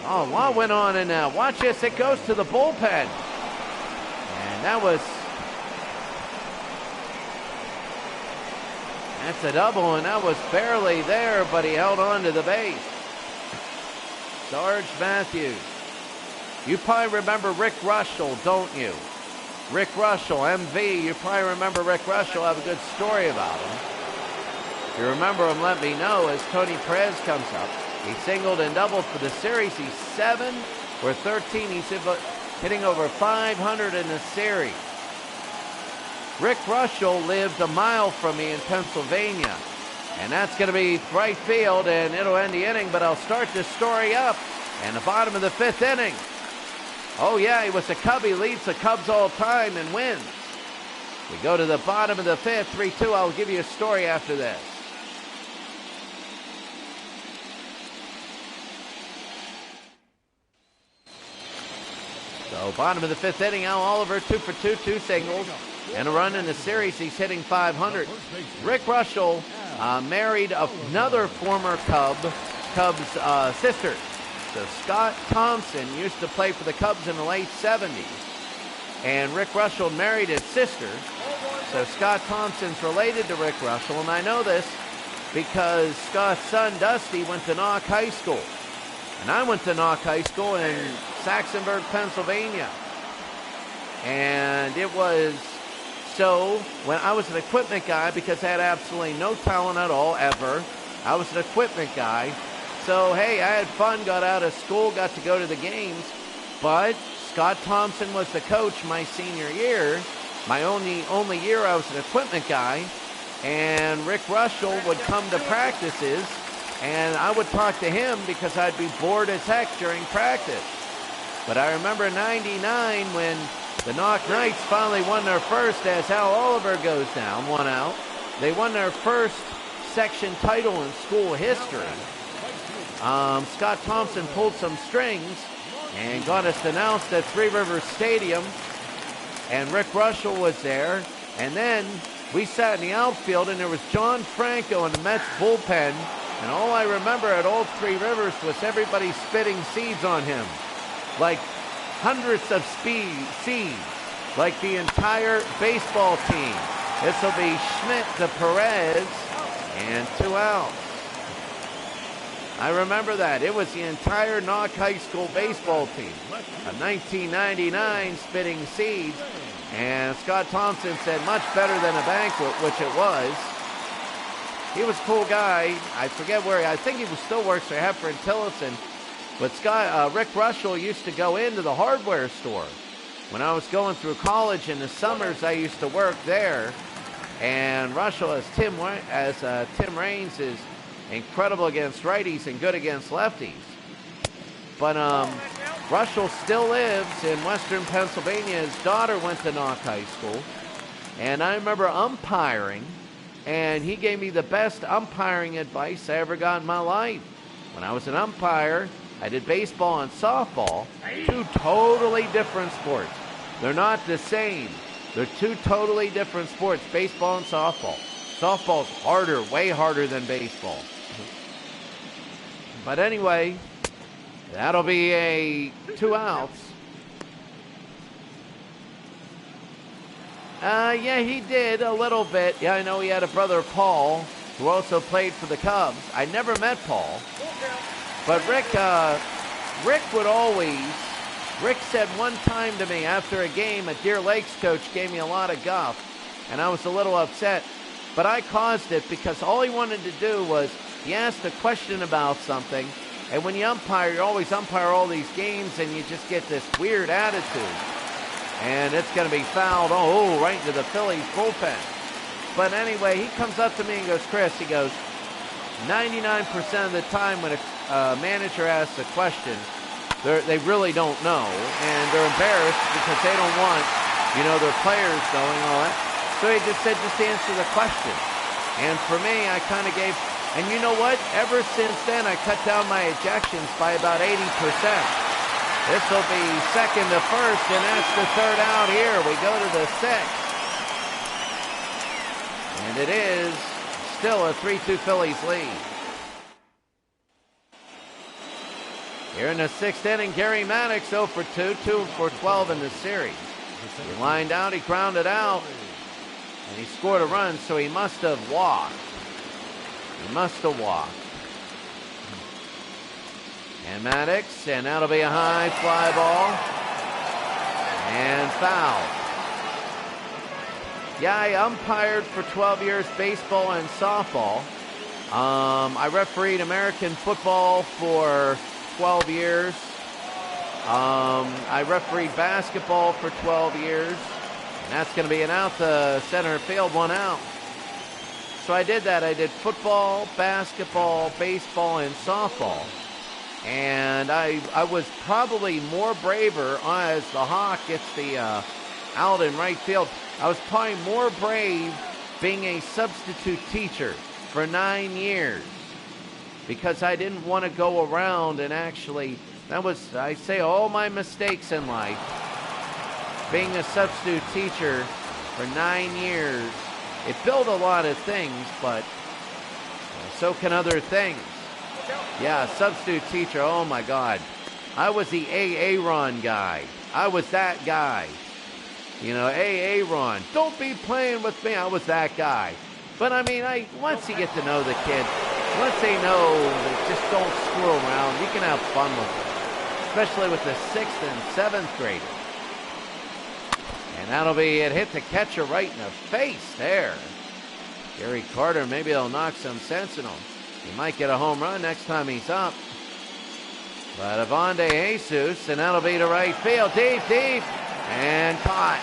Oh, what went on in there? Watch this. It goes to the bullpen. And that's a double, and that was barely there, but he held on to the base. Sarge Matthews. You probably remember Rick Russell, don't you? Rick Russell, MV. You probably remember Rick Russell. I have a good story about him. If you remember him, let me know as Tony Perez comes up. He singled and doubled for the series. He's 7 for 13. He's hitting over 500 in the series. Rick Russell lived a mile from me in Pennsylvania. And that's going to be right field, and it'll end the inning, but I'll start this story up in the bottom of the fifth inning. Oh, yeah, he was a Cub. He leads the Cubs all time and wins. We go to the bottom of the fifth, 3-2. I'll give you a story after this. So, bottom of the fifth inning, Al Oliver, 2 for 2, 2 singles, and a run in the series. He's hitting 500. Rick Russell married another former Cubs sister. So Scott Thompson used to play for the Cubs in the late 70s. And Rick Russell married his sister. So Scott Thompson's related to Rick Russell. And I know this because Scott's son, Dusty, went to Knock High School. And I went to Knock High School in Saxonburg, Pennsylvania. And it was so when I was an equipment guy, because I had absolutely no talent at all, ever. I was an equipment guy. So, hey, I had fun, got out of school, got to go to the games. But Scott Thompson was the coach my senior year. My only year I was an equipment guy. And Rick Russell would come to practices, and I would talk to him because I'd be bored as heck during practice. But I remember in '99 when the Knock Knights finally won their first, as Al Oliver goes down, 1 out. They won their first section title in school history. Scott Thompson pulled some strings and got us announced at Three Rivers Stadium, and Rick Russell was there. And then we sat in the outfield, and there was John Franco in the Mets bullpen, and all I remember at Old Three Rivers was everybody spitting seeds on him, like hundreds of seeds, like the entire baseball team. This will be Schmidt to Perez, and 2 outs. I remember that. It was the entire Knock High School baseball team of 1999 spitting seeds. And Scott Thompson said, much better than a banquet, which it was. He was a cool guy. I forget where. I think he still works for Heffer and Tillotson. But Rick Russell used to go into the hardware store. When I was going through college in the summers, I used to work there. And Russell, as Tim Raines, is incredible against righties and good against lefties. But Russell still lives in Western Pennsylvania. His daughter went to Knock High School. And I remember umpiring, and he gave me the best umpiring advice I ever got in my life. When I was an umpire, I did baseball and softball, 2 totally different sports. They're not the same. They're 2 totally different sports, baseball and softball. Softball's harder, way harder than baseball. But anyway, that'll be a 2 outs. Yeah, he did a little bit. Yeah, I know he had a brother, Paul, who also played for the Cubs. I never met Paul. But Rick said one time to me after a game, a Deer Lakes coach gave me a lot of guff, and I was a little upset. But I caused it because all he wanted to do was, he asked a question about something, and when you umpire, you always umpire all these games, and you just get this weird attitude. And it's going to be fouled, right into the Phillies bullpen. But anyway, he comes up to me and goes, Chris, he goes, 99% of the time when a manager asks a question, they really don't know, and they're embarrassed because they don't want, their players going on. So he just said, just answer the question. And for me, I kind of gave And you know what? Ever since then, I cut down my ejections by about 80%. This will be second to first, and that's the third out here. We go to the sixth. And it is still a 3-2 Phillies lead. Here in the sixth inning, Gary Maddox 0 for 2, 2 for 12 in the series. He lined out, he grounded out, and he scored a run, so he must have walked. He must have walked. And Maddox, and that'll be a high fly ball. And foul. Yeah, I umpired for 12 years baseball and softball. I refereed American football for 12 years. I refereed basketball for 12 years. And that's going to be an out to center field, 1 out. So I did that. I did football, basketball, baseball, and softball. And I was probably more braver as the Hawk gets the out in right field. I was probably more brave being a substitute teacher for 9 years because I didn't want to go around and actually, that was, I say, all my mistakes in life. Being a substitute teacher for 9 years, it built a lot of things, but so can other things. Yeah, substitute teacher, oh my God. I was the Aaron guy. I was that guy. You know, Aaron, don't be playing with me. I was that guy. But I mean, once you get to know the kid, once they know that just don't screw around, you can have fun with them. Especially with the 6th and 7th graders. And that'll be, it hit the catcher right in the face there. Gary Carter, maybe they'll knock some sense in him. He might get a home run next time he's up. But Avonde Jesus, and that'll be to right field. Deep, deep. And caught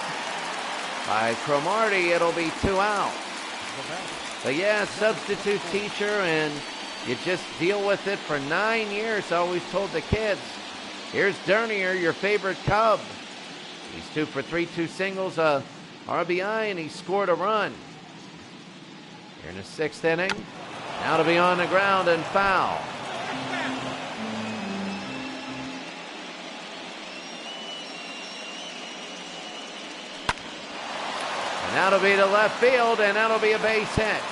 by Cromartie. It'll be 2 out. But yeah, substitute teacher, and you just deal with it for 9 years. I always told the kids, here's Dernier, your favorite Cub. He's 2 for 3, 2 singles, a RBI, and he scored a run. Here in the 6th inning. Now to be on the ground and foul. And that'll be to left field, and that'll be a base hit.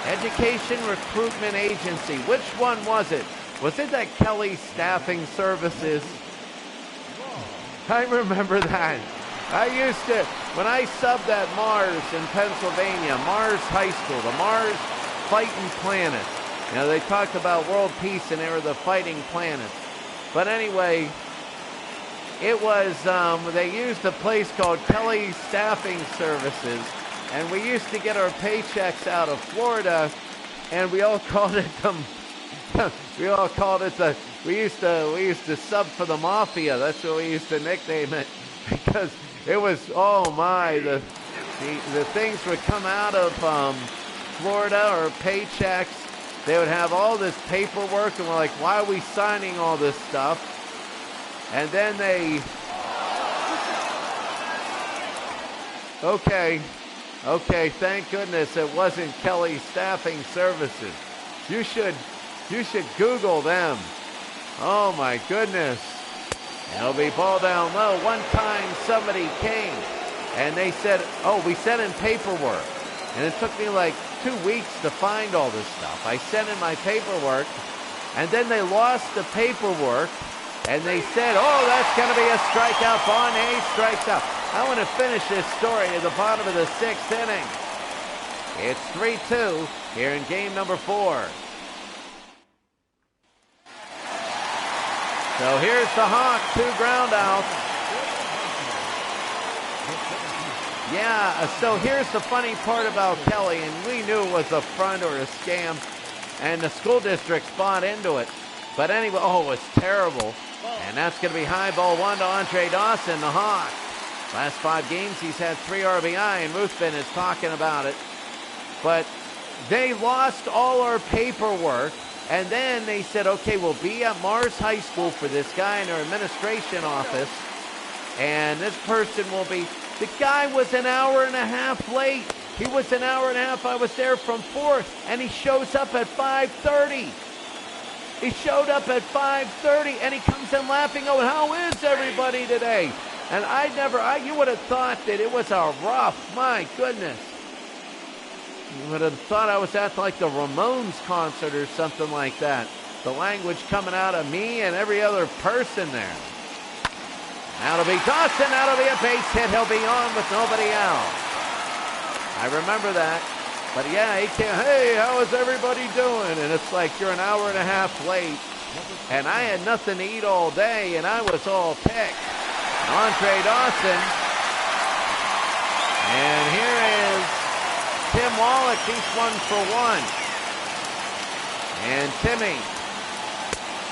Education Recruitment Agency. Which one was it? Was it that Kelly Staffing Services? I remember that. I used to, when I subbed at Mars in Pennsylvania, Mars High School, the Mars Fighting Planet. You know, they talked about world peace and they were the fighting planets. But anyway, it was, they used a place called Kelly Staffing Services, and we used to get our paychecks out of Florida, and we all called it we used to sub for the mafia. That's what we used to nickname it, because it was, oh my, the things would come out of Florida, or paychecks. They would have all this paperwork, and we're like, why are we signing all this stuff? And then they, okay, thank goodness it wasn't Kelly Staffing Services. You should Google them. Oh my goodness. It'll be ball down low. One time somebody came and they said, oh, we sent in paperwork. And it took me like 2 weeks to find all this stuff. I sent in my paperwork, and then they lost the paperwork, and they said, oh, that's going to be a strikeout. Bonnet strikes out. I want to finish this story at the bottom of the 6th inning. It's 3-2 here in game number 4. So here's the Hawk, 2 ground outs. Yeah, so here's the funny part about Kelly, and we knew it was a front or a scam, and the school districts bought into it. But anyway, oh, it was terrible. And that's going to be high ball 1 to Andre Dawson, the Hawk. Last 5 games, he's had 3 RBI, and Ruthven is talking about it. But they lost all our paperwork, and then they said, okay, we'll be at Mars High School for this guy in their administration office, and this person will be... The guy was an hour and a half late. He was an hour and a half. I was there from 4, and he shows up at 5:30. He showed up at 5:30, and he comes in laughing, oh, how is everybody today? And you would have thought that it was a rough, my goodness. You would have thought I was at like the Ramones concert or something like that. The language coming out of me and every other person there. That'll be Dawson. That'll be a base hit. He'll be on with nobody out. I remember that. But yeah, he can't, hey, how is everybody doing? And it's like you're an hour and a half late. And I had nothing to eat all day, and I was all ticked. Andre Dawson. And here is Tim Wallach. He's 1 for 1. And Timmy.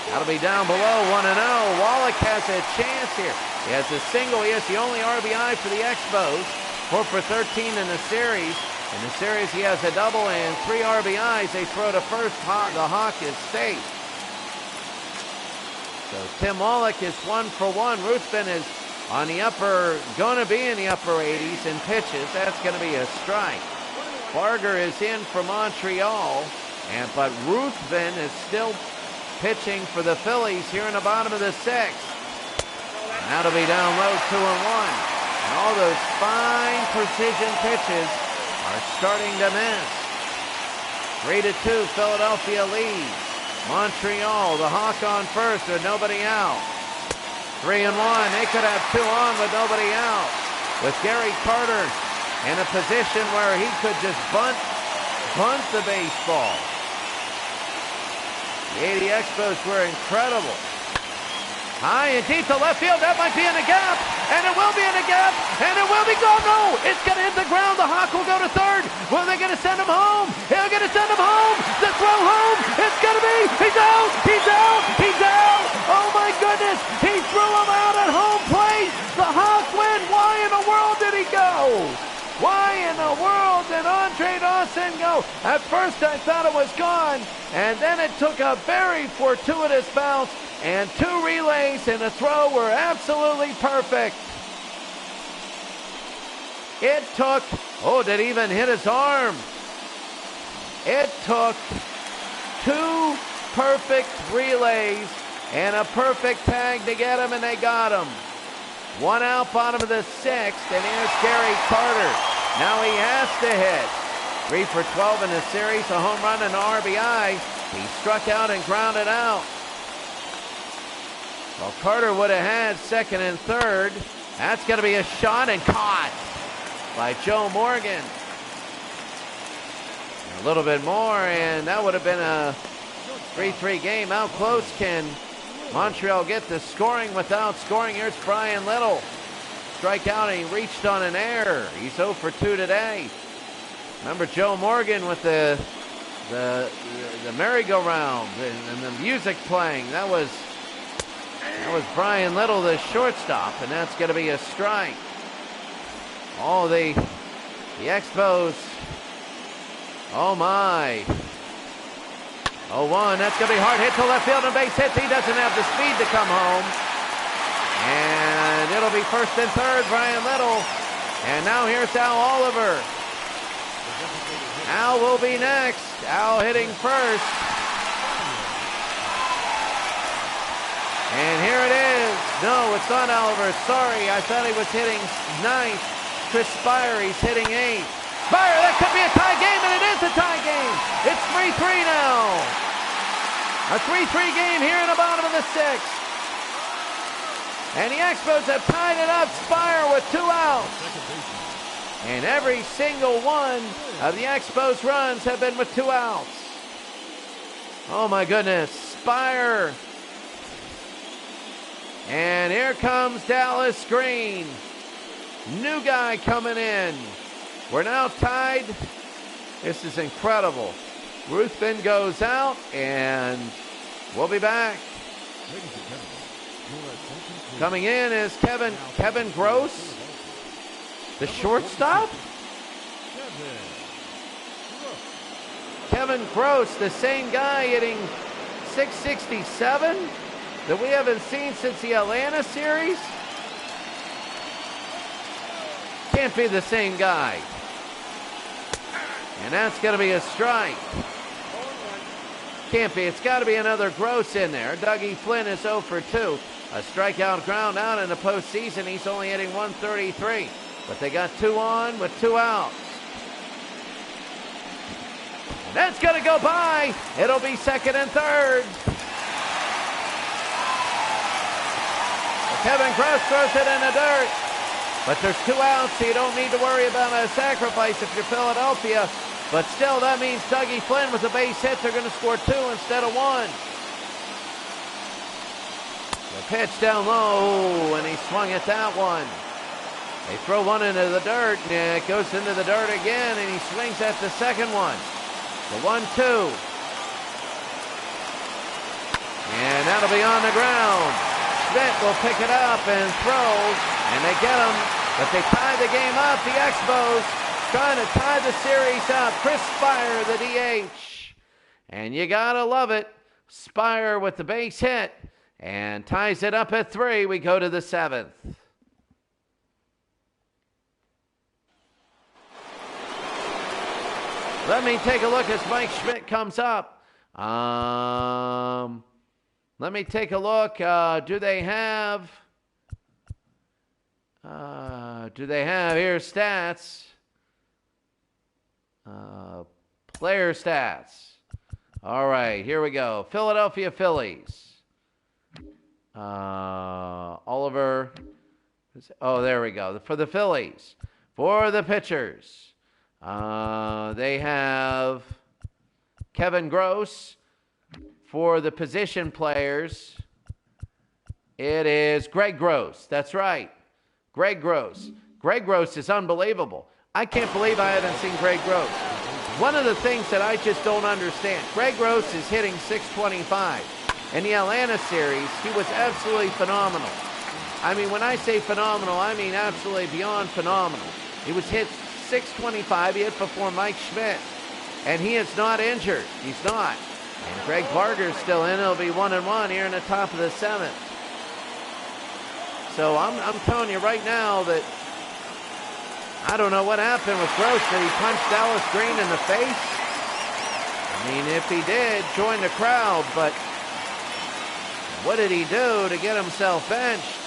That'll be down below 1-0. Wallach has a chance here. He has a single. He has the only RBI for the Expos. 4 for 13 in the series. In the series, he has a double and 3 RBIs. They throw to first. The Hawk is safe. So Tim Wallach is 1 for 1. Ruthven is on the going to be in the upper 80s in pitches. That's going to be a strike. Barger is in for Montreal, but Ruthven is still pitching for the Phillies here in the bottom of the 6th. And that'll be down low 2-1. And all those fine precision pitches are starting to miss. 3-2, Philadelphia leads. Montreal, the Hawk on first with nobody out. 3-1, they could have 2 on with nobody out. With Gary Carter in a position where he could just bunt the baseball. The 80 Expos were incredible. High and deep to left field. That might be in the gap. And it will be in the gap. And it will be gone. No, it's going to hit the ground. The Hawk will go to third. Well, they're going to send him home. They're going to send him home. The throw home. It's going to be. He's out. He's out. He's out. Oh, my goodness. He threw him out at home plate. The Hawk win. Why in the world did he go? Why in the world did Andre Dawson go? At first I thought it was gone, and then it took a very fortuitous bounce, and 2 relays and a throw were absolutely perfect. It took, did he even hit his arm? It took 2 perfect relays and a perfect tag to get him, and they got him. 1 out, bottom of the 6th, and here's Gary Carter. Now he has to hit. 3 for 12 in the series, a home run and an RBI. He struck out and grounded out. Well, Carter would have had second and third. That's going to be a shot and caught by Joe Morgan. A little bit more, and that would have been a 3-3 game. How close can Montreal get the scoring without scoring? Here's Brian Little. Strike out, and he reached on an error. He's 0 for 2 today. Remember Joe Morgan with the merry-go-round and the music playing. That was Brian Little, the shortstop, and that's going to be a strike. Oh, the Expos. Oh, my. 0-1, that's going to be hard hit to left field and base hit. He doesn't have the speed to come home. And it'll be first and third, Brian Little. And now here's Al Oliver. Al will be next. Al hitting first. And here it is. No, it's not Oliver. Sorry, I thought he was hitting ninth. Chris Spire, he's hitting 8th. Spire, that could be a tie game, and it is a tie game. It's 3-3 now. A 3-3 game here in the bottom of the 6th. And the Expos have tied it up. Spire with 2 outs. And every single one of the Expos runs have been with 2 outs. Oh my goodness. Spire. And here comes Dallas Green. New guy coming in. We're now tied. This is incredible. Ruthven goes out, and we'll be back. Coming in is Kevin Gross, the shortstop. Kevin Gross, the same guy hitting .667 that we haven't seen since the Atlanta series. Can't be the same guy. And that's going to be a strike. Can't be. It's got to be another Gross in there. Dougie Flynn is 0 for 2. A strikeout ground out in the postseason. He's only hitting 133. But they got 2 on with 2 outs. And that's going to go by. It'll be second and third. Kevin Gross throws it in the dirt. But there's 2 outs, so you don't need to worry about a sacrifice if you're Philadelphia. But still, that means Dougie Flynn with a base hit. They're going to score 2 instead of 1. The pitch down low, and he swung at that one. They throw one into the dirt, and it goes into the dirt again, and he swings at the second one. The 1-2. And that'll be on the ground. Schmidt will pick it up and throw, and they get him, but they tie the game up. The Expos trying to tie the series up. Chris Spire, the DH. And you gotta love it. Spire with the base hit and ties it up at 3. We go to the 7th. Let me take a look as Mike Schmidt comes up. Let me take a look. Do they have here's stats. Player stats. All right, here we go. Philadelphia Phillies. Oliver. Oh, there we go. For the Phillies. For the pitchers. They have Kevin Gross. For the position players, it is Greg Gross. That's right. Greg Gross. Greg Gross is unbelievable. I can't believe I haven't seen Greg Gross. One of the things that I just don't understand, Greg Gross is hitting .625. In the Atlanta series, he was absolutely phenomenal. I mean, when I say phenomenal, I mean absolutely beyond phenomenal. He was hit .625. He hit before Mike Schmidt. And he is not injured. He's not. And Greg Barger's still in. It'll be 1-1 here in the top of the 7th. So I'm telling you right now that I don't know what happened with Gross. Did he punch Dallas Green in the face? I mean, if he did, join the crowd. But what did he do to get himself benched?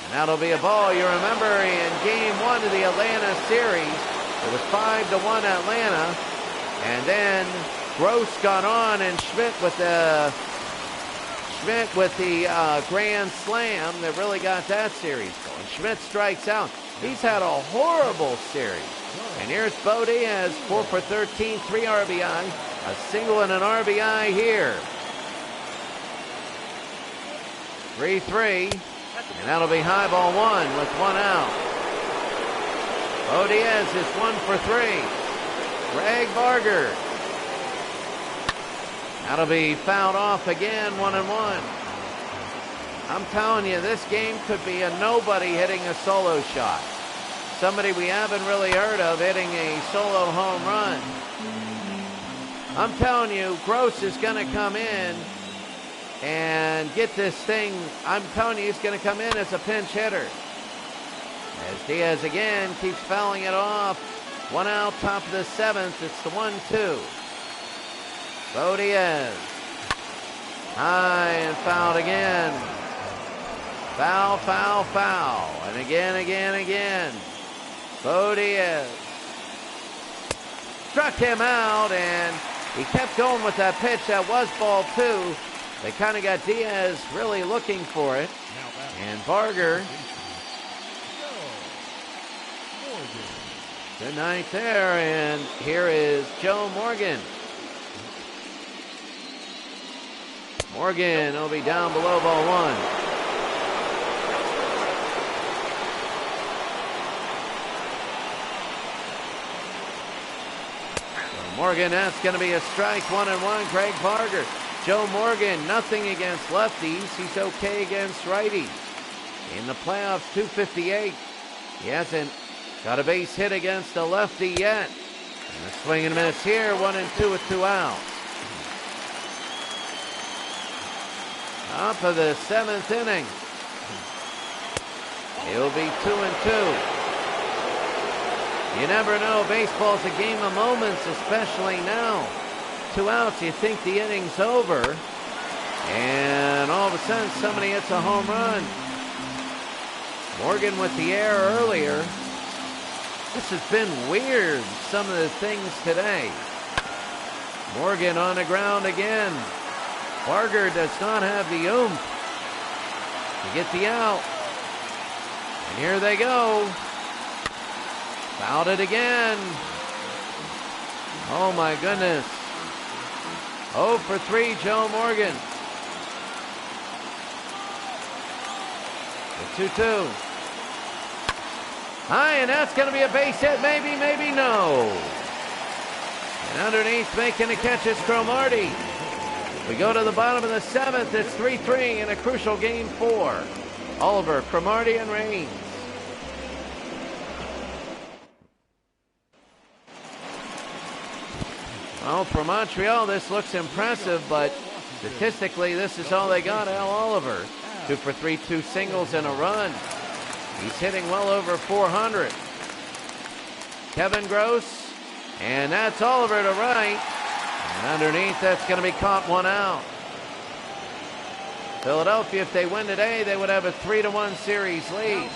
And that'll be a ball. You remember in Game 1 of the Atlanta series, it was 5-1 Atlanta. And then Gross got on, and Schmidt with the grand slam that really got that series going. Schmidt strikes out. He's had a horrible series. And here's Bo Diaz, 4 for 13, 3 RBI, a single and an RBI here. 3-3, and that'll be high ball 1 with 1 out. Bo Diaz is 1 for 3. Greg Barger. That'll be fouled off again, 1-1. I'm telling you, this game could be a nobody hitting a solo shot. Somebody we haven't really heard of hitting a solo home run. I'm telling you, Gross is going to come in and get this thing. I'm telling you, he's going to come in as a pinch hitter. As Diaz again keeps fouling it off. 1 out, top of the 7th. It's the 1-2. Bo Diaz. High and fouled again. Foul, foul, foul. And again. Bo Diaz. Struck him out, and he kept going with that pitch. That was ball 2. They kind of got Diaz really looking for it. And Barger. Good night there, and here is Joe Morgan. Morgan will be down below ball 1. So Morgan, that's going to be a strike. 1-1. Greg Barger. Joe Morgan, nothing against lefties. He's okay against righties. In the playoffs, .258. He hasn't got a base hit against a lefty yet. And a swing and a miss here. 1-2 with 2 outs. Top of the 7th inning. It'll be 2-2. You never know. Baseball's a game of moments, especially now. 2 outs, you think the inning's over. And all of a sudden, somebody hits a home run. Morgan with the error earlier. This has been weird, some of the things today. Morgan on the ground again. Barger does not have the oomph to get the out. And here they go. Fouled it again. Oh my goodness. 0 for 3, Joe Morgan. The 2-2. High, and that's going to be a base hit. Maybe, maybe no. And underneath making the catch is Cromartie. We go to the bottom of the 7th. It's 3-3 in a crucial game 4. Oliver, Cromartie, and Raines. Well, for Montreal, this looks impressive, but statistically, this is all they got. Al Oliver, 2 for 3, 2 singles and a run. He's hitting well over 400. Kevin Gross, and that's Oliver to right. And underneath, that's going to be caught, 1 out. Philadelphia, if they win today, they would have a 3-1 series lead.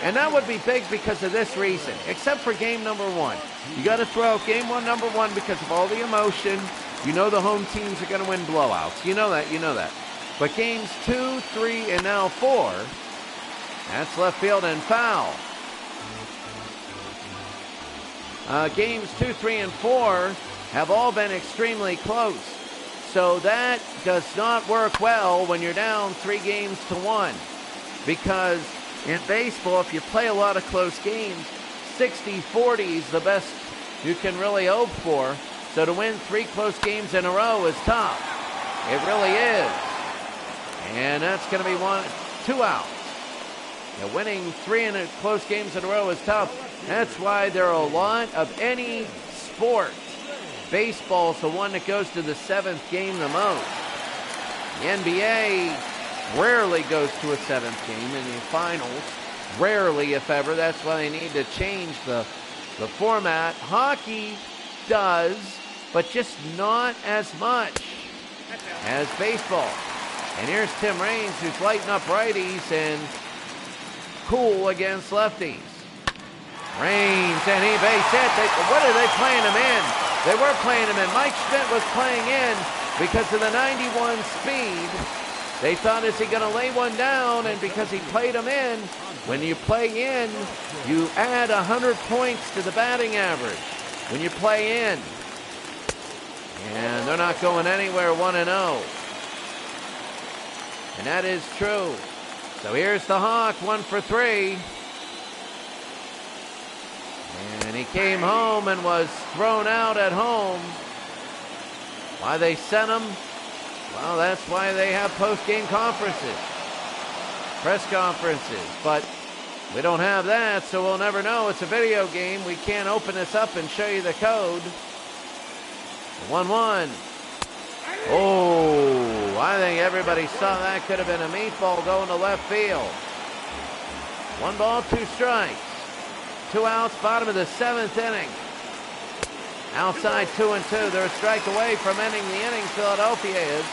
And that would be big because of this reason, except for game number 1. You got to throw out game 1, number 1, because of all the emotion. You know the home teams are going to win blowouts. You know that, you know that. But games 2, 3, and now 4, that's left field and foul. Games 2, 3, and 4 have all been extremely close. So that does not work well when you're down 3-1. Because in baseball, if you play a lot of close games, 60-40 is the best you can really hope for. So to win 3 close games in a row is tough. It really is. And that's going to be 2 outs. Now, winning 3 close games in a row is tough. That's why there are a lot of any sport. Baseball's the one that goes to the 7th game the most. The NBA rarely goes to a 7th game in the finals. Rarely, if ever. That's why they need to change the format. Hockey does, but just not as much as baseball. And here's Tim Raines, who's lighting up righties and cool against lefties. Raines, and he base hit. What are they playing him in? They were playing him in. Mike Schmidt was playing in because of the 91 speed. They thought, is he going to lay one down? And because he played him in, when you play in, you add 100 points to the batting average when you play in. And they're not going anywhere, 1-0. And that is true. So here's the Hawk, 1 for 3. And he came home and was thrown out at home. Why they sent him? Well, that's why they have post-game conferences, press conferences. But we don't have that, so we'll never know. It's a video game. We can't open this up and show you the code. 1-1. Oh, I think everybody saw that. Could have been a meatball going to left field. 1 ball, 2 strikes. 2 outs, bottom of the 7th inning. Outside 2-2. They're a strike away from ending the inning. Philadelphia is.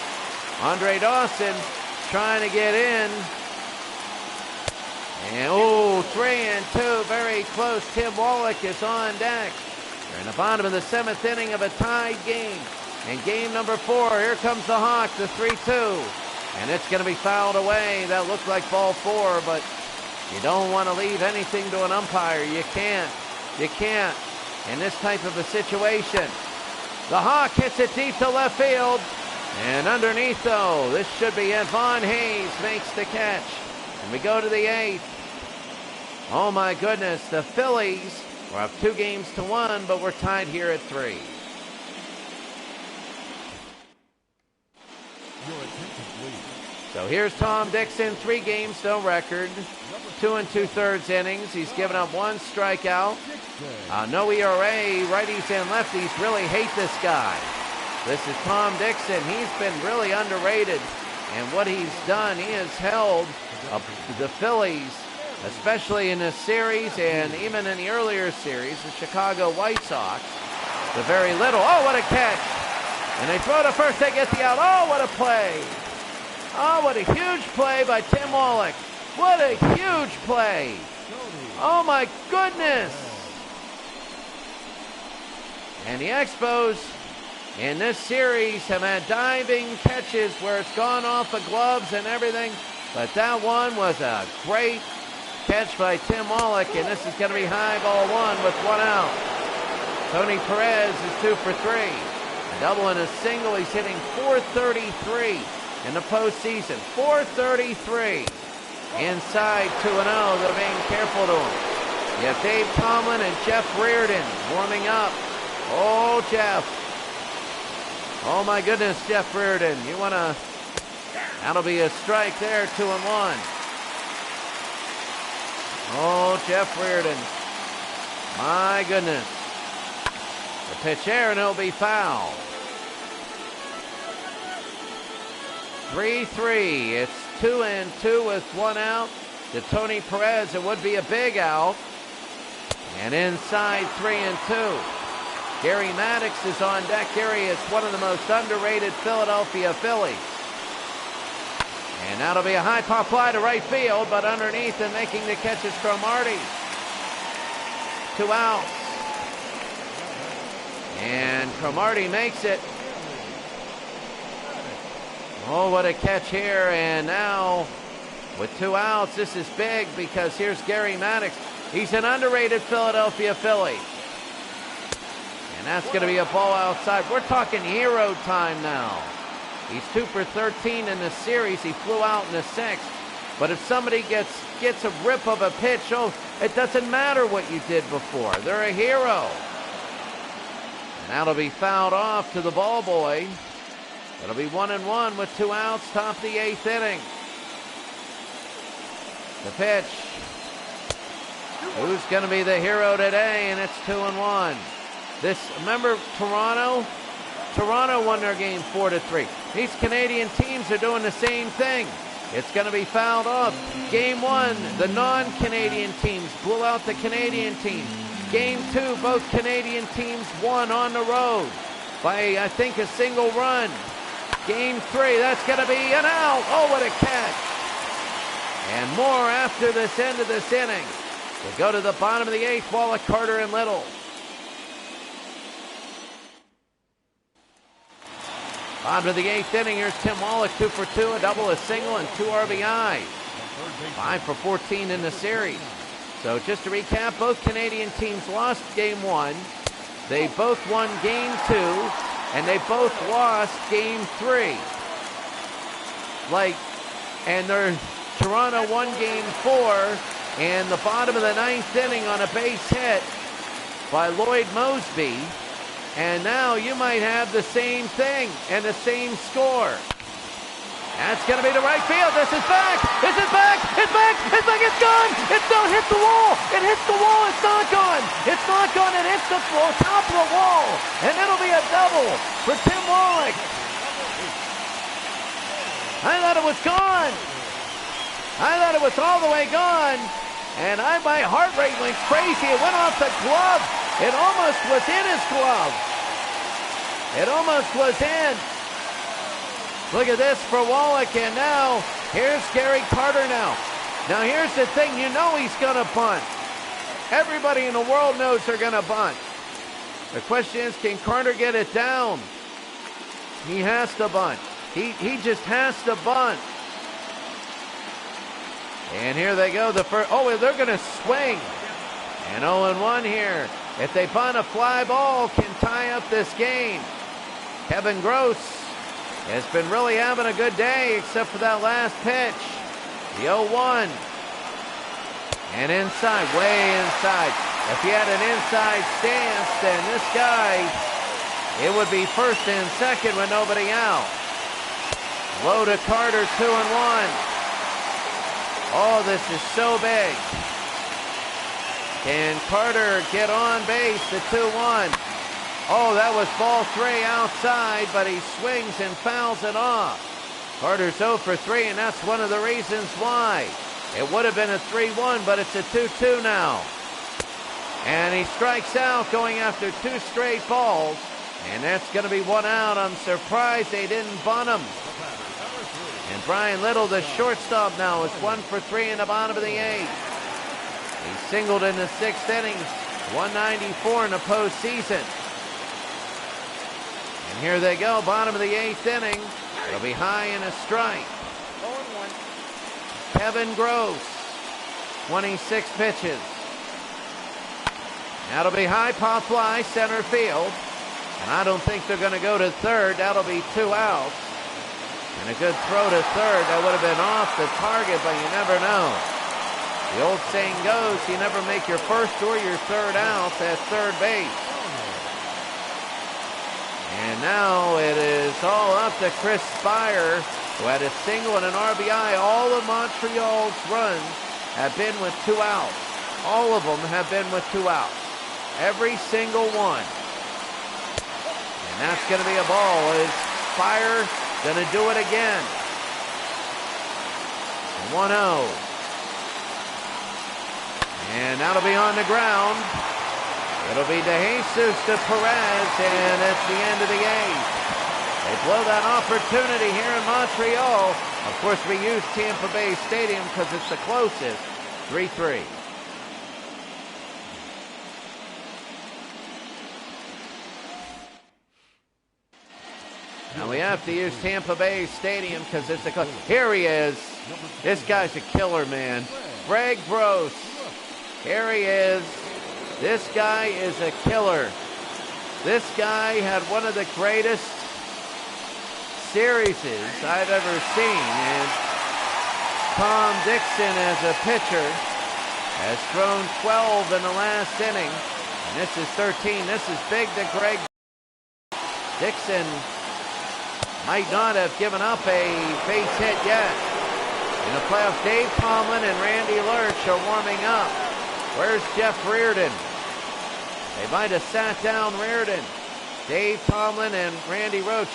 Andre Dawson trying to get in. And 3-2. Very close. Tim Wallach is on deck. They're in the bottom of the 7th inning of a tied game. And game number 4, here comes the Hawk, the 3-2. And it's going to be fouled away. That looked like ball 4, but you don't want to leave anything to an umpire. You can't. You can't in this type of a situation. The Hawk hits it deep to left field. And underneath, though, this should be it. Vaughn Hayes makes the catch. And we go to the 8th. Oh, my goodness. The Phillies were up 2-1, but we're tied here at 3. So here's Tom Dixon, 3 games, no record, 2 2/3 innings. He's given up 1 strikeout, no ERA. Righties and lefties really hate this guy. This is Tom Dixon. He's been really underrated, and what he's done, he has held the Phillies especially in this series and even in the earlier series, the Chicago White Sox. The very little. Oh, what a catch. And they throw to first, they get the out. Oh, what a play. Oh, what a huge play by Tim Wallach. What a huge play. Oh, my goodness. And the Expos in this series have had diving catches where it's gone off the gloves and everything. But that one was a great catch by Tim Wallach, and this is going to be high ball one with one out. Tony Perez is 2 for 3. A double and a single. He's hitting .433 in the postseason. .433. Inside 2-0. They're being careful to him. You have Dave Tomlin and Jeff Reardon warming up. Oh, Jeff. Oh, my goodness, Jeff Reardon. You want to... That'll be a strike there, 2-1. Oh, Jeff Reardon. My goodness. The pitch there, and it'll be foul. 3-3. It's 2-2 with one out. To Tony Perez, it would be a big out. And inside 3-2. Gary Maddox is on deck. Gary is one of the most underrated Philadelphia Phillies. And that'll be a high pop fly to right field, but underneath and making the catch is Cromartie. 2 outs. And Cromartie makes it. Oh, what a catch here. And now with 2 outs, this is big because here's Gary Maddox. He's an underrated Philadelphia Philly. And that's going to be a ball outside. We're talking hero time now. He's 2 for 13 in the series. He flew out in the 6th. But if somebody gets a rip of a pitch, oh, it doesn't matter what you did before. They're a hero. And that'll be fouled off to the ball boy. It'll be 1-1 with 2 outs, top of the 8th inning. The pitch. Who's going to be the hero today? And it's 2-1. Remember Toronto? Toronto won their game 4-3. These Canadian teams are doing the same thing. It's going to be fouled off. Game 1, the non-Canadian teams blew out the Canadian teams. Game 2, both Canadian teams won on the road by, I think, a single run. Game 3, that's going to be an out. Oh, what a catch. And more after this end of this inning. We go to the bottom of the 8th, Wallach, Carter, and Little. Bottom of the 8th inning, here's Tim Wallach, 2 for 2, a double, a single, and 2 RBIs. 5 for 14 in the series. So just to recap, both Canadian teams lost Game 1. They both won Game 2, and they both lost Game 3. And Toronto won Game 4, and the bottom of the 9th inning on a base hit by Lloyd Mosby. And now you might have the same thing and the same score. That's going to be to right field. This is back. This is back. It's back. It's back. It's gone. It's not hit the wall. It hits the wall. It's not gone. It's not gone. It hits the floor, top of the wall. And it'll be a double for Tim Wallach. I thought it was gone. I thought it was all the way gone. And my heart rate went crazy. It went off the glove. It almost was in his glove. It almost was in. Look at this for Wallach, and now here's Gary Carter now. Now here's the thing, you know he's going to bunt. Everybody in the world knows they're going to bunt. The question is, can Carter get it down? He has to bunt. He just has to bunt. And here they go. They're going to swing. And 0-1 here. If they bunt, a fly ball can tie up this game. Kevin Gross has been really having a good day, except for that last pitch. The 0-1. And inside, way inside. If he had an inside stance, then this guy, it would be first and second with nobody out. Low to Carter, 2-1. Oh, this is so big. Can Carter get on base at 2-1? Oh, that was ball 3 outside, but he swings and fouls it off. Carter's 0 for 3, and that's one of the reasons why. It would have been a 3-1, but it's a 2-2 now. And he strikes out going after 2 straight balls. And that's going to be 1 out. I'm surprised they didn't bunt him. And Brian Little, the shortstop now, is 1 for 3 in the bottom of the 8th. He singled in the 6th inning, 194 in the postseason. And here they go, bottom of the 8th inning. It'll be high and a strike. Kevin Gross, 26 pitches. That'll be high, pop fly, center field. And I don't think they're going to go to third. That'll be 2 outs. And a good throw to third. That would have been off the target, but you never know. The old saying goes, you never make your first or your third outs at third base. And now it is all up to Chris Spire, who had a single and an RBI. All of Montreal's runs have been with 2 outs. All of them have been with 2 outs. Every single one. And that's going to be a ball. Is Spire going to do it again? 1-0. And that'll be on the ground. It'll be DeJesus to Perez, and it's the end of the 8th. They blow that opportunity here in Montreal. Of course, we use Tampa Bay Stadium because it's the closest. 3-3. Now we have to use Tampa Bay Stadium because it's the closest. Here he is. This guy's a killer, man. Greg Gross. Here he is. This guy is a killer. This guy had one of the greatest series I've ever seen. And Tom Dixon as a pitcher has thrown 12 in the last inning. And this is 13. This is big to Greg. Dixon might not have given up a base hit yet. In the playoffs, Dave Tomlin and Randy Lurch are warming up. Where's Jeff Reardon? They might have sat down Reardon. Dave Tomlin and Randy Roach.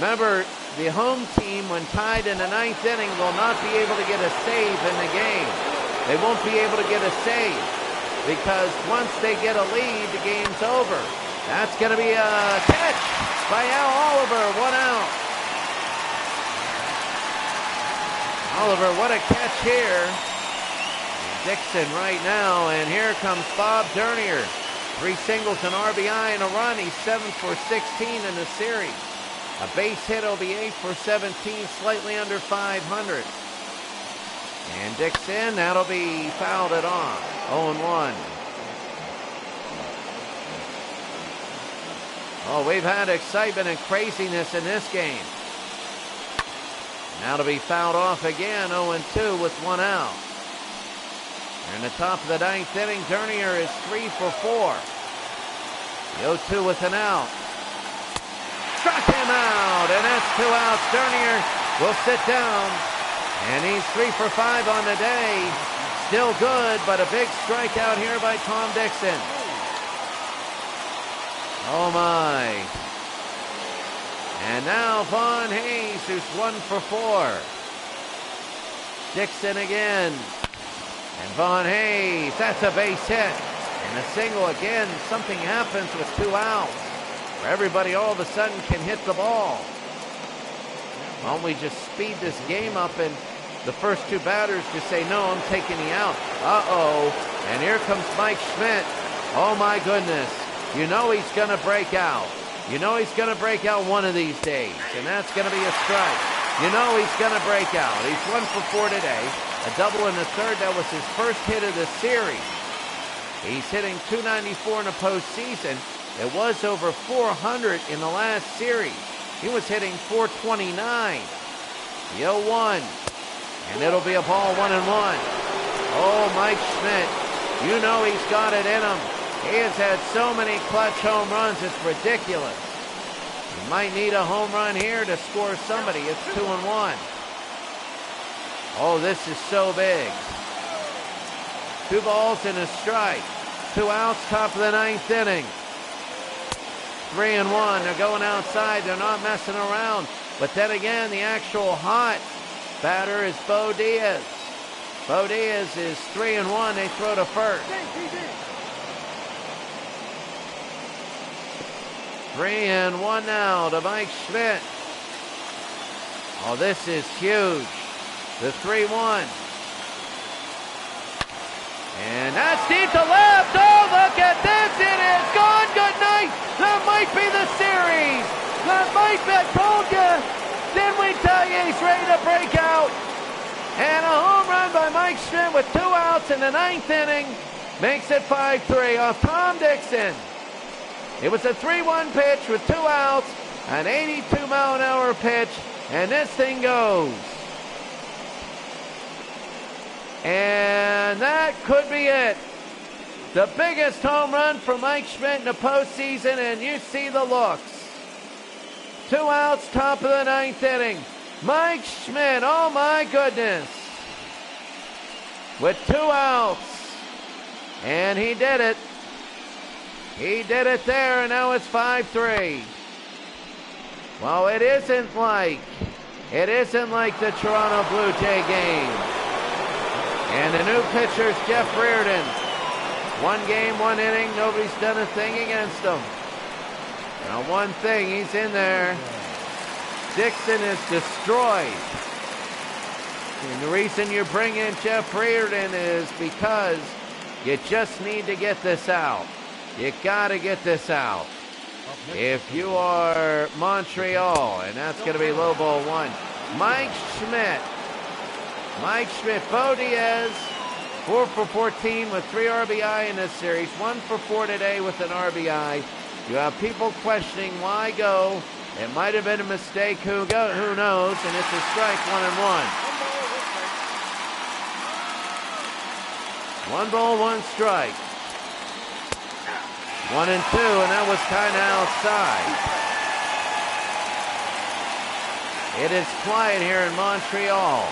Remember, the home team, when tied in the 9th inning, will not be able to get a save in the game. They won't be able to get a save because once they get a lead, the game's over. That's going to be a catch by Al Oliver. 1 out. Oliver, what a catch here. Dixon right now, and here comes Bob Dernier. 3 singles, an RBI, and a run. He's 7 for 16 in the series. A base hit will be 8 for 17, slightly under 500. And Dixon, that'll be fouled it off. 0-1. Oh, we've had excitement and craziness in this game. Now to be fouled off again, 0-2 with 1 out. In the top of the 9th inning, Dernier is 3 for 4. The 0-2 with an out. Struck him out, and that's 2 outs. Dernier will sit down, and he's 3 for 5 on the day. Still good, but a big strikeout here by Tom Dixon. Oh my. And now Vaughn Hayes, who's 1 for 4. Dixon again. And Vaughn Hayes, that's a base hit. And a single again. Something happens with 2 outs, where everybody all of a sudden can hit the ball. Why don't we just speed this game up and the first 2 batters just say, no, I'm taking the out. Uh-oh. And here comes Mike Schmidt. Oh, my goodness. You know he's going to break out. You know he's going to break out one of these days. And that's going to be a strike. You know he's going to break out. He's 1 for 4 today. A double in the 3rd. That was his first hit of the series. He's hitting .294 in the postseason. It was over 400 in the last series. He was hitting .429. The 0-1. And it'll be a ball 1-1. Oh, Mike Schmidt. You know he's got it in him. He has had so many clutch home runs, it's ridiculous. He might need a home run here to score somebody. It's 2-1. Oh, this is so big. 2 balls and a strike. 2 outs, top of the 9th inning. 3-1. They're going outside. They're not messing around. But then again, the actual hot batter is Bo Diaz. Bo Diaz is 3-1. They throw to first. 3-1 now to Mike Schmidt. Oh, this is huge. The 3-1. And that's deep to left. Oh, look at this. It is gone. Good night. That might be the series. That might be. I told you. Didn't we tell you he's ready to break out? And a home run by Mike Schmidt with 2 outs in the 9th inning. Makes it 5-3 off Tom Dixon. It was a 3-1 pitch with 2 outs, an 82-mile-an-hour pitch, and this thing goes. And that could be it. The biggest home run for Mike Schmidt in the postseason, and you see the looks. 2 outs, top of the 9th inning. Mike Schmidt, oh my goodness. With 2 outs. And he did it. He did it there, and now it's 5-3. Well, it isn't like the Toronto Blue Jay game. And the new pitcher's Jeff Reardon. 1 game, 1 inning, nobody's done a thing against him. Now, one thing, he's in there. Dixon is destroyed. And the reason you bring in Jeff Reardon is because you just need to get this out. You got to get this out. If you are Montreal, and that's going to be low ball 1. Mike Schmidt, Bo Diaz, 4 for 14 with 3 RBI in this series, 1 for 4 today with an RBI. You have people questioning why go. It might have been a mistake. Who knows? And it's a strike, 1-1. 1 ball, 1 strike. 1-2, and that was kind of outside. It is quiet here in Montreal.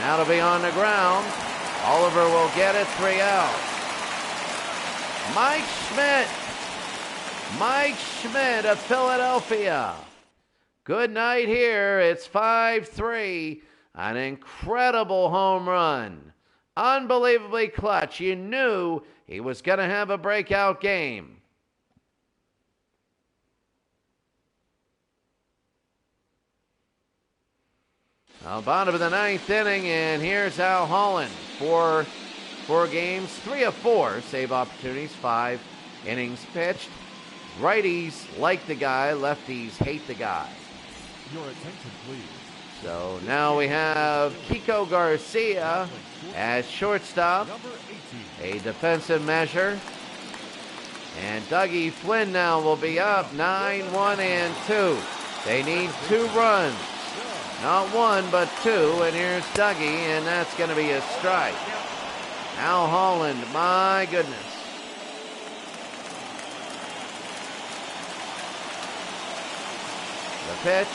Now to be on the ground. Oliver will get it, 3 out. Mike Schmidt of Philadelphia. Good night here. It's 5-3. An incredible home run. Unbelievably clutch. You knew he was going to have a breakout game. Now, bottom of the 9th inning, and here's Al Holland. 4 games, 3 of 4 save opportunities, 5 innings pitched. Righties like the guy, lefties hate the guy. Your attention, please. So now we have Kiko Garcia as shortstop, a defensive measure. And Dougie Flynn now will be up 9-1-2. They need 2 runs. Not 1, but 2. And here's Dougie, and that's going to be a strike. Al Holland, my goodness. The pitch.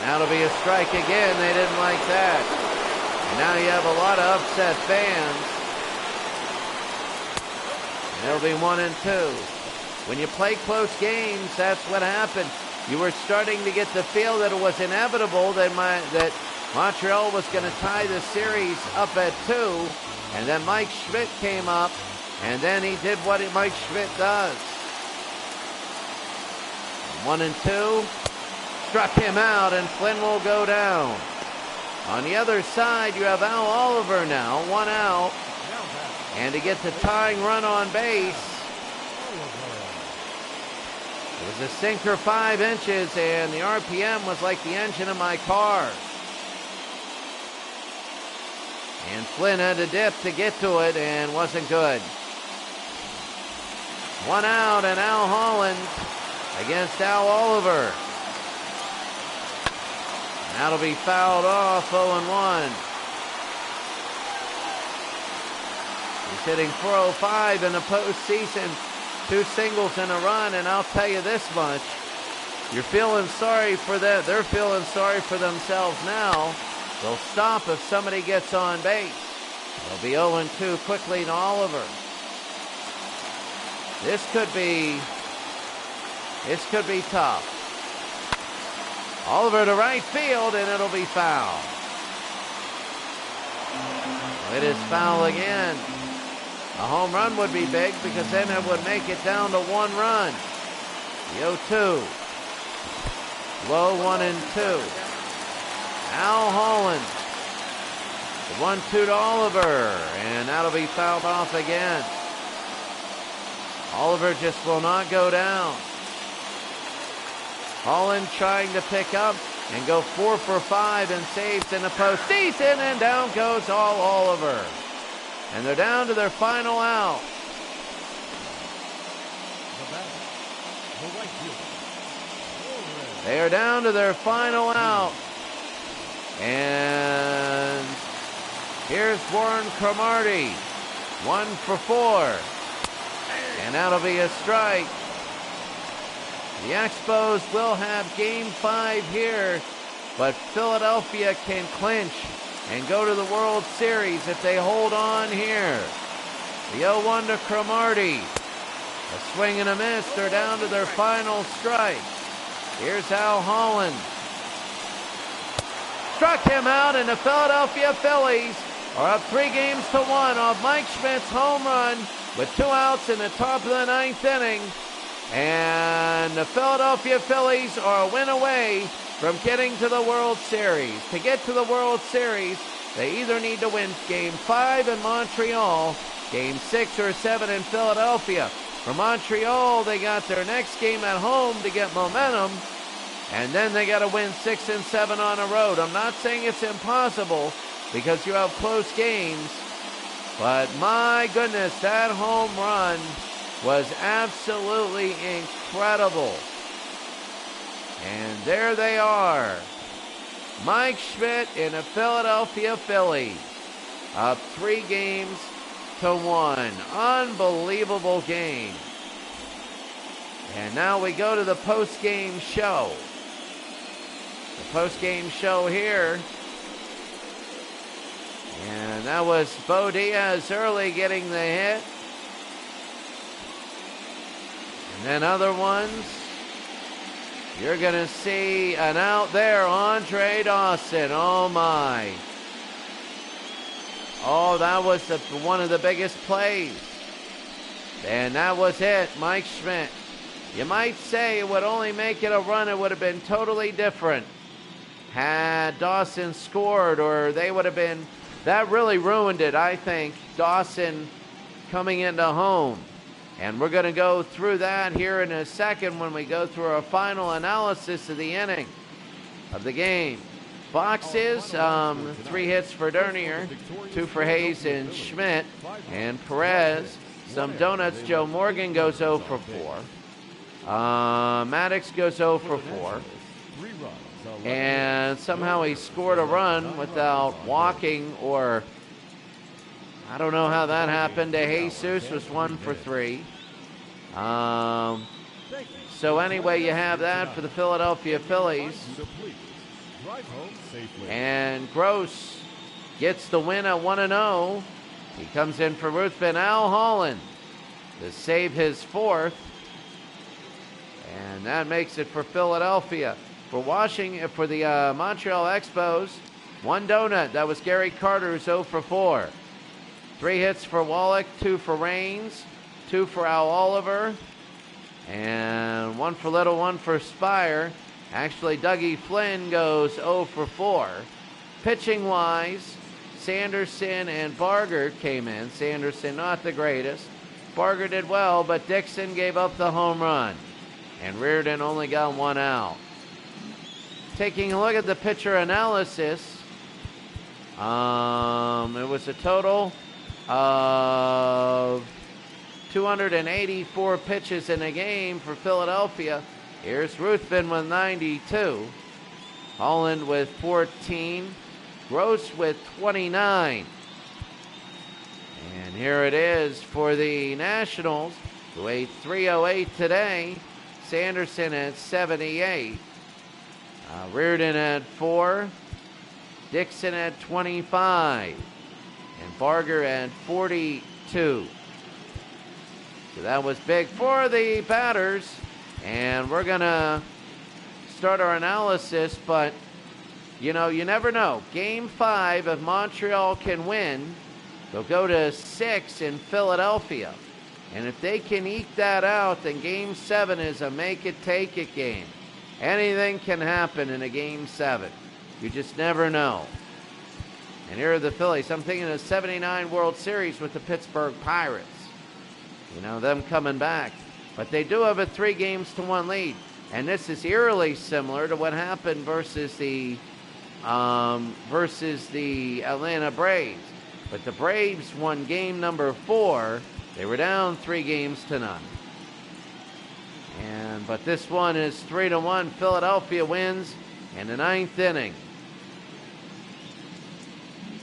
That'll be a strike again. They didn't like that. And now you have a lot of upset fans. And it'll be 1-2. When you play close games, that's what happened. You were starting to get the feel that it was inevitable that Montreal was going to tie the series up at 2. And then Mike Schmidt came up, and then he did what Mike Schmidt does. 1-2. Struck him out, and Flynn will go down. On the other side, you have Al Oliver now, 1 out. And to get the tying run on base. It was a sinker 5 inches, and the RPM was like the engine of my car. And Flynn had to dip to get to it, and wasn't good. 1 out, and Al Holland against Al Oliver. That'll be fouled off, 0-1. He's hitting .405 in the postseason. 2 singles and a run, and I'll tell you this much. You're feeling sorry for them. They're feeling sorry for themselves now. They'll stop if somebody gets on base. They'll be 0-2 quickly to Oliver. This could be tough. Oliver to right field, and it'll be foul. It is foul again. A home run would be big because then it would make it down to 1 run. The 0-2. Low 1-2. Al Holland. The 1-2 to Oliver. And that'll be fouled off again. Oliver just will not go down. Holland trying to pick up and go 4 for 5 and saves in the post. Decent, and down goes Oliver. And they're down to their final out. They are down to their final out. And here's Warren Cromartie. 1 for 4. And that'll be a strike. The Expos will have Game 5 here, but Philadelphia can clinch and go to the World Series if they hold on here. The 0-1 to Cromartie. A swing and a miss. They're down to their final strike. Here's Al Holland. Struck him out, and the Philadelphia Phillies are up 3-1 off Mike Schmidt's home run with 2 outs in the top of the 9th inning. And the Philadelphia Phillies are a win away from getting to the World Series. To get to the World Series, they either need to win Game 5 in Montreal, Game 6 or 7 in Philadelphia. For Montreal, they got their next game at home to get momentum, and then they got to win 6 and 7 on the road. I'm not saying it's impossible because you have close games, but my goodness, that home run was absolutely incredible. And there they are. Mike Schmidt and the Philadelphia Phillies up 3-1. Unbelievable game. And now we go to the post-game show. The post-game show here. And that was Bo Diaz early getting the hit. And then other ones. You're going to see an out there, Andre Dawson. Oh, my. Oh, that was one of the biggest plays. And that was it, Mike Schmidt. You might say it would only make it a run. It would have been totally different had Dawson scored, or they would have been. That really ruined it, I think, Dawson coming into home. And we're going to go through that here in a second when we go through our final analysis of the inning, of the game. Boxes, 3 hits for Dernier, 2 for Hayes and Schmidt, and Perez. Some donuts, Joe Morgan goes 0 for 4. Maddox goes 0 for 4. And somehow he scored a run without walking, or I don't know how that happened. De Jesus was 1 for 3. So anyway, you have that for the Philadelphia Phillies. And Gross gets the win at 1-0. He comes in for Ruthven. Al Holland to save his 4th. And that makes it for Philadelphia. For Washington, for the Montreal Expos, 1 donut. That was Gary Carter, who's 0 for 4. 3 hits for Wallach, 2 for Raines, 2 for Al Oliver, and 1 for Little, 1 for Spire. Actually, Dougie Flynn goes 0 for 4. Pitching-wise, Sanderson and Barger came in. Sanderson not the greatest. Barger did well, but Dixon gave up the home run, and Reardon only got 1 out. Taking a look at the pitcher analysis, it was a total of 284 pitches in a game for Philadelphia. Here's Ruthven with 92. Holland with 14. Gross with 29. And here it is for the Nationals, who ate 308 today. Sanderson at 78. Reardon at 4. Dixon at 25. And Barger at 42. So that was big for the batters. And we're going to start our analysis, but, you know, you never know. Game 5, if Montreal can win, They'll go to 6 in Philadelphia. And if they can eke that out, then Game 7 is a make-it-take-it game. Anything can happen in a Game 7. You just never know. And here are the Phillies. I'm thinking of the 79 World Series with the Pittsburgh Pirates. You know, them coming back. But they do have a 3-1 lead. And this is eerily similar to what happened versus the Atlanta Braves. But the Braves won game number 4. They were down 3-0. But this one is 3-1. Philadelphia wins in the 9th inning.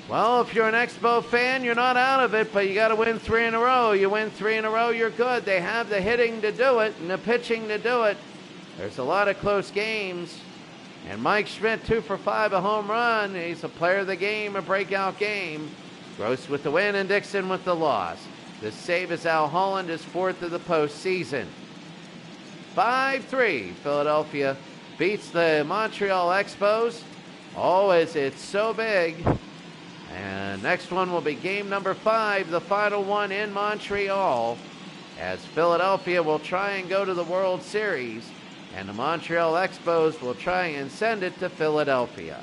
Well, if you're an Expo fan, you're not out of it, but you got to win 3 in a row. You win 3 in a row, you're good. They have the hitting to do it and the pitching to do it. There's a lot of close games. And Mike Schmidt, 2 for 5, a home run. He's a player of the game, a breakout game. Gross with the win and Dixon with the loss. The save is Al Holland, his 4th of the postseason. 5-3, Philadelphia beats the Montreal Expos. Oh, is it so big. And next one will be game number 5, the final one in Montreal, as Philadelphia will try and go to the World Series, and the Montreal Expos will try and send it to Philadelphia.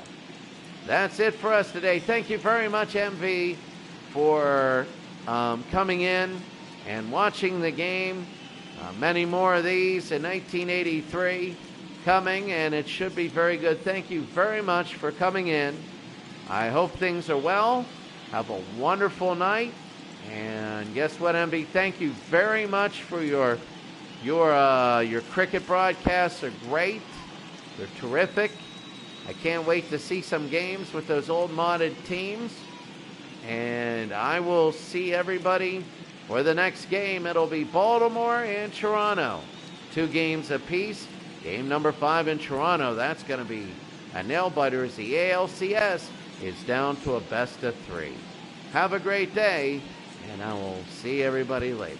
That's it for us today. Thank you very much, MV, for coming in and watching the game. Many more of these in 1983 coming, and it should be very good. Thank you very much for coming in. I hope things are well. Have a wonderful night. And guess what, MB? Thank you very much for your cricket broadcasts. They're great. They're terrific. I can't wait to see some games with those old modded teams. And I will see everybody for the next game. It'll be Baltimore and Toronto. 2 games apiece. Game number 5 in Toronto. That's going to be a nail-biter as the ALCS is down to a best of 3. Have a great day, and I will see everybody later.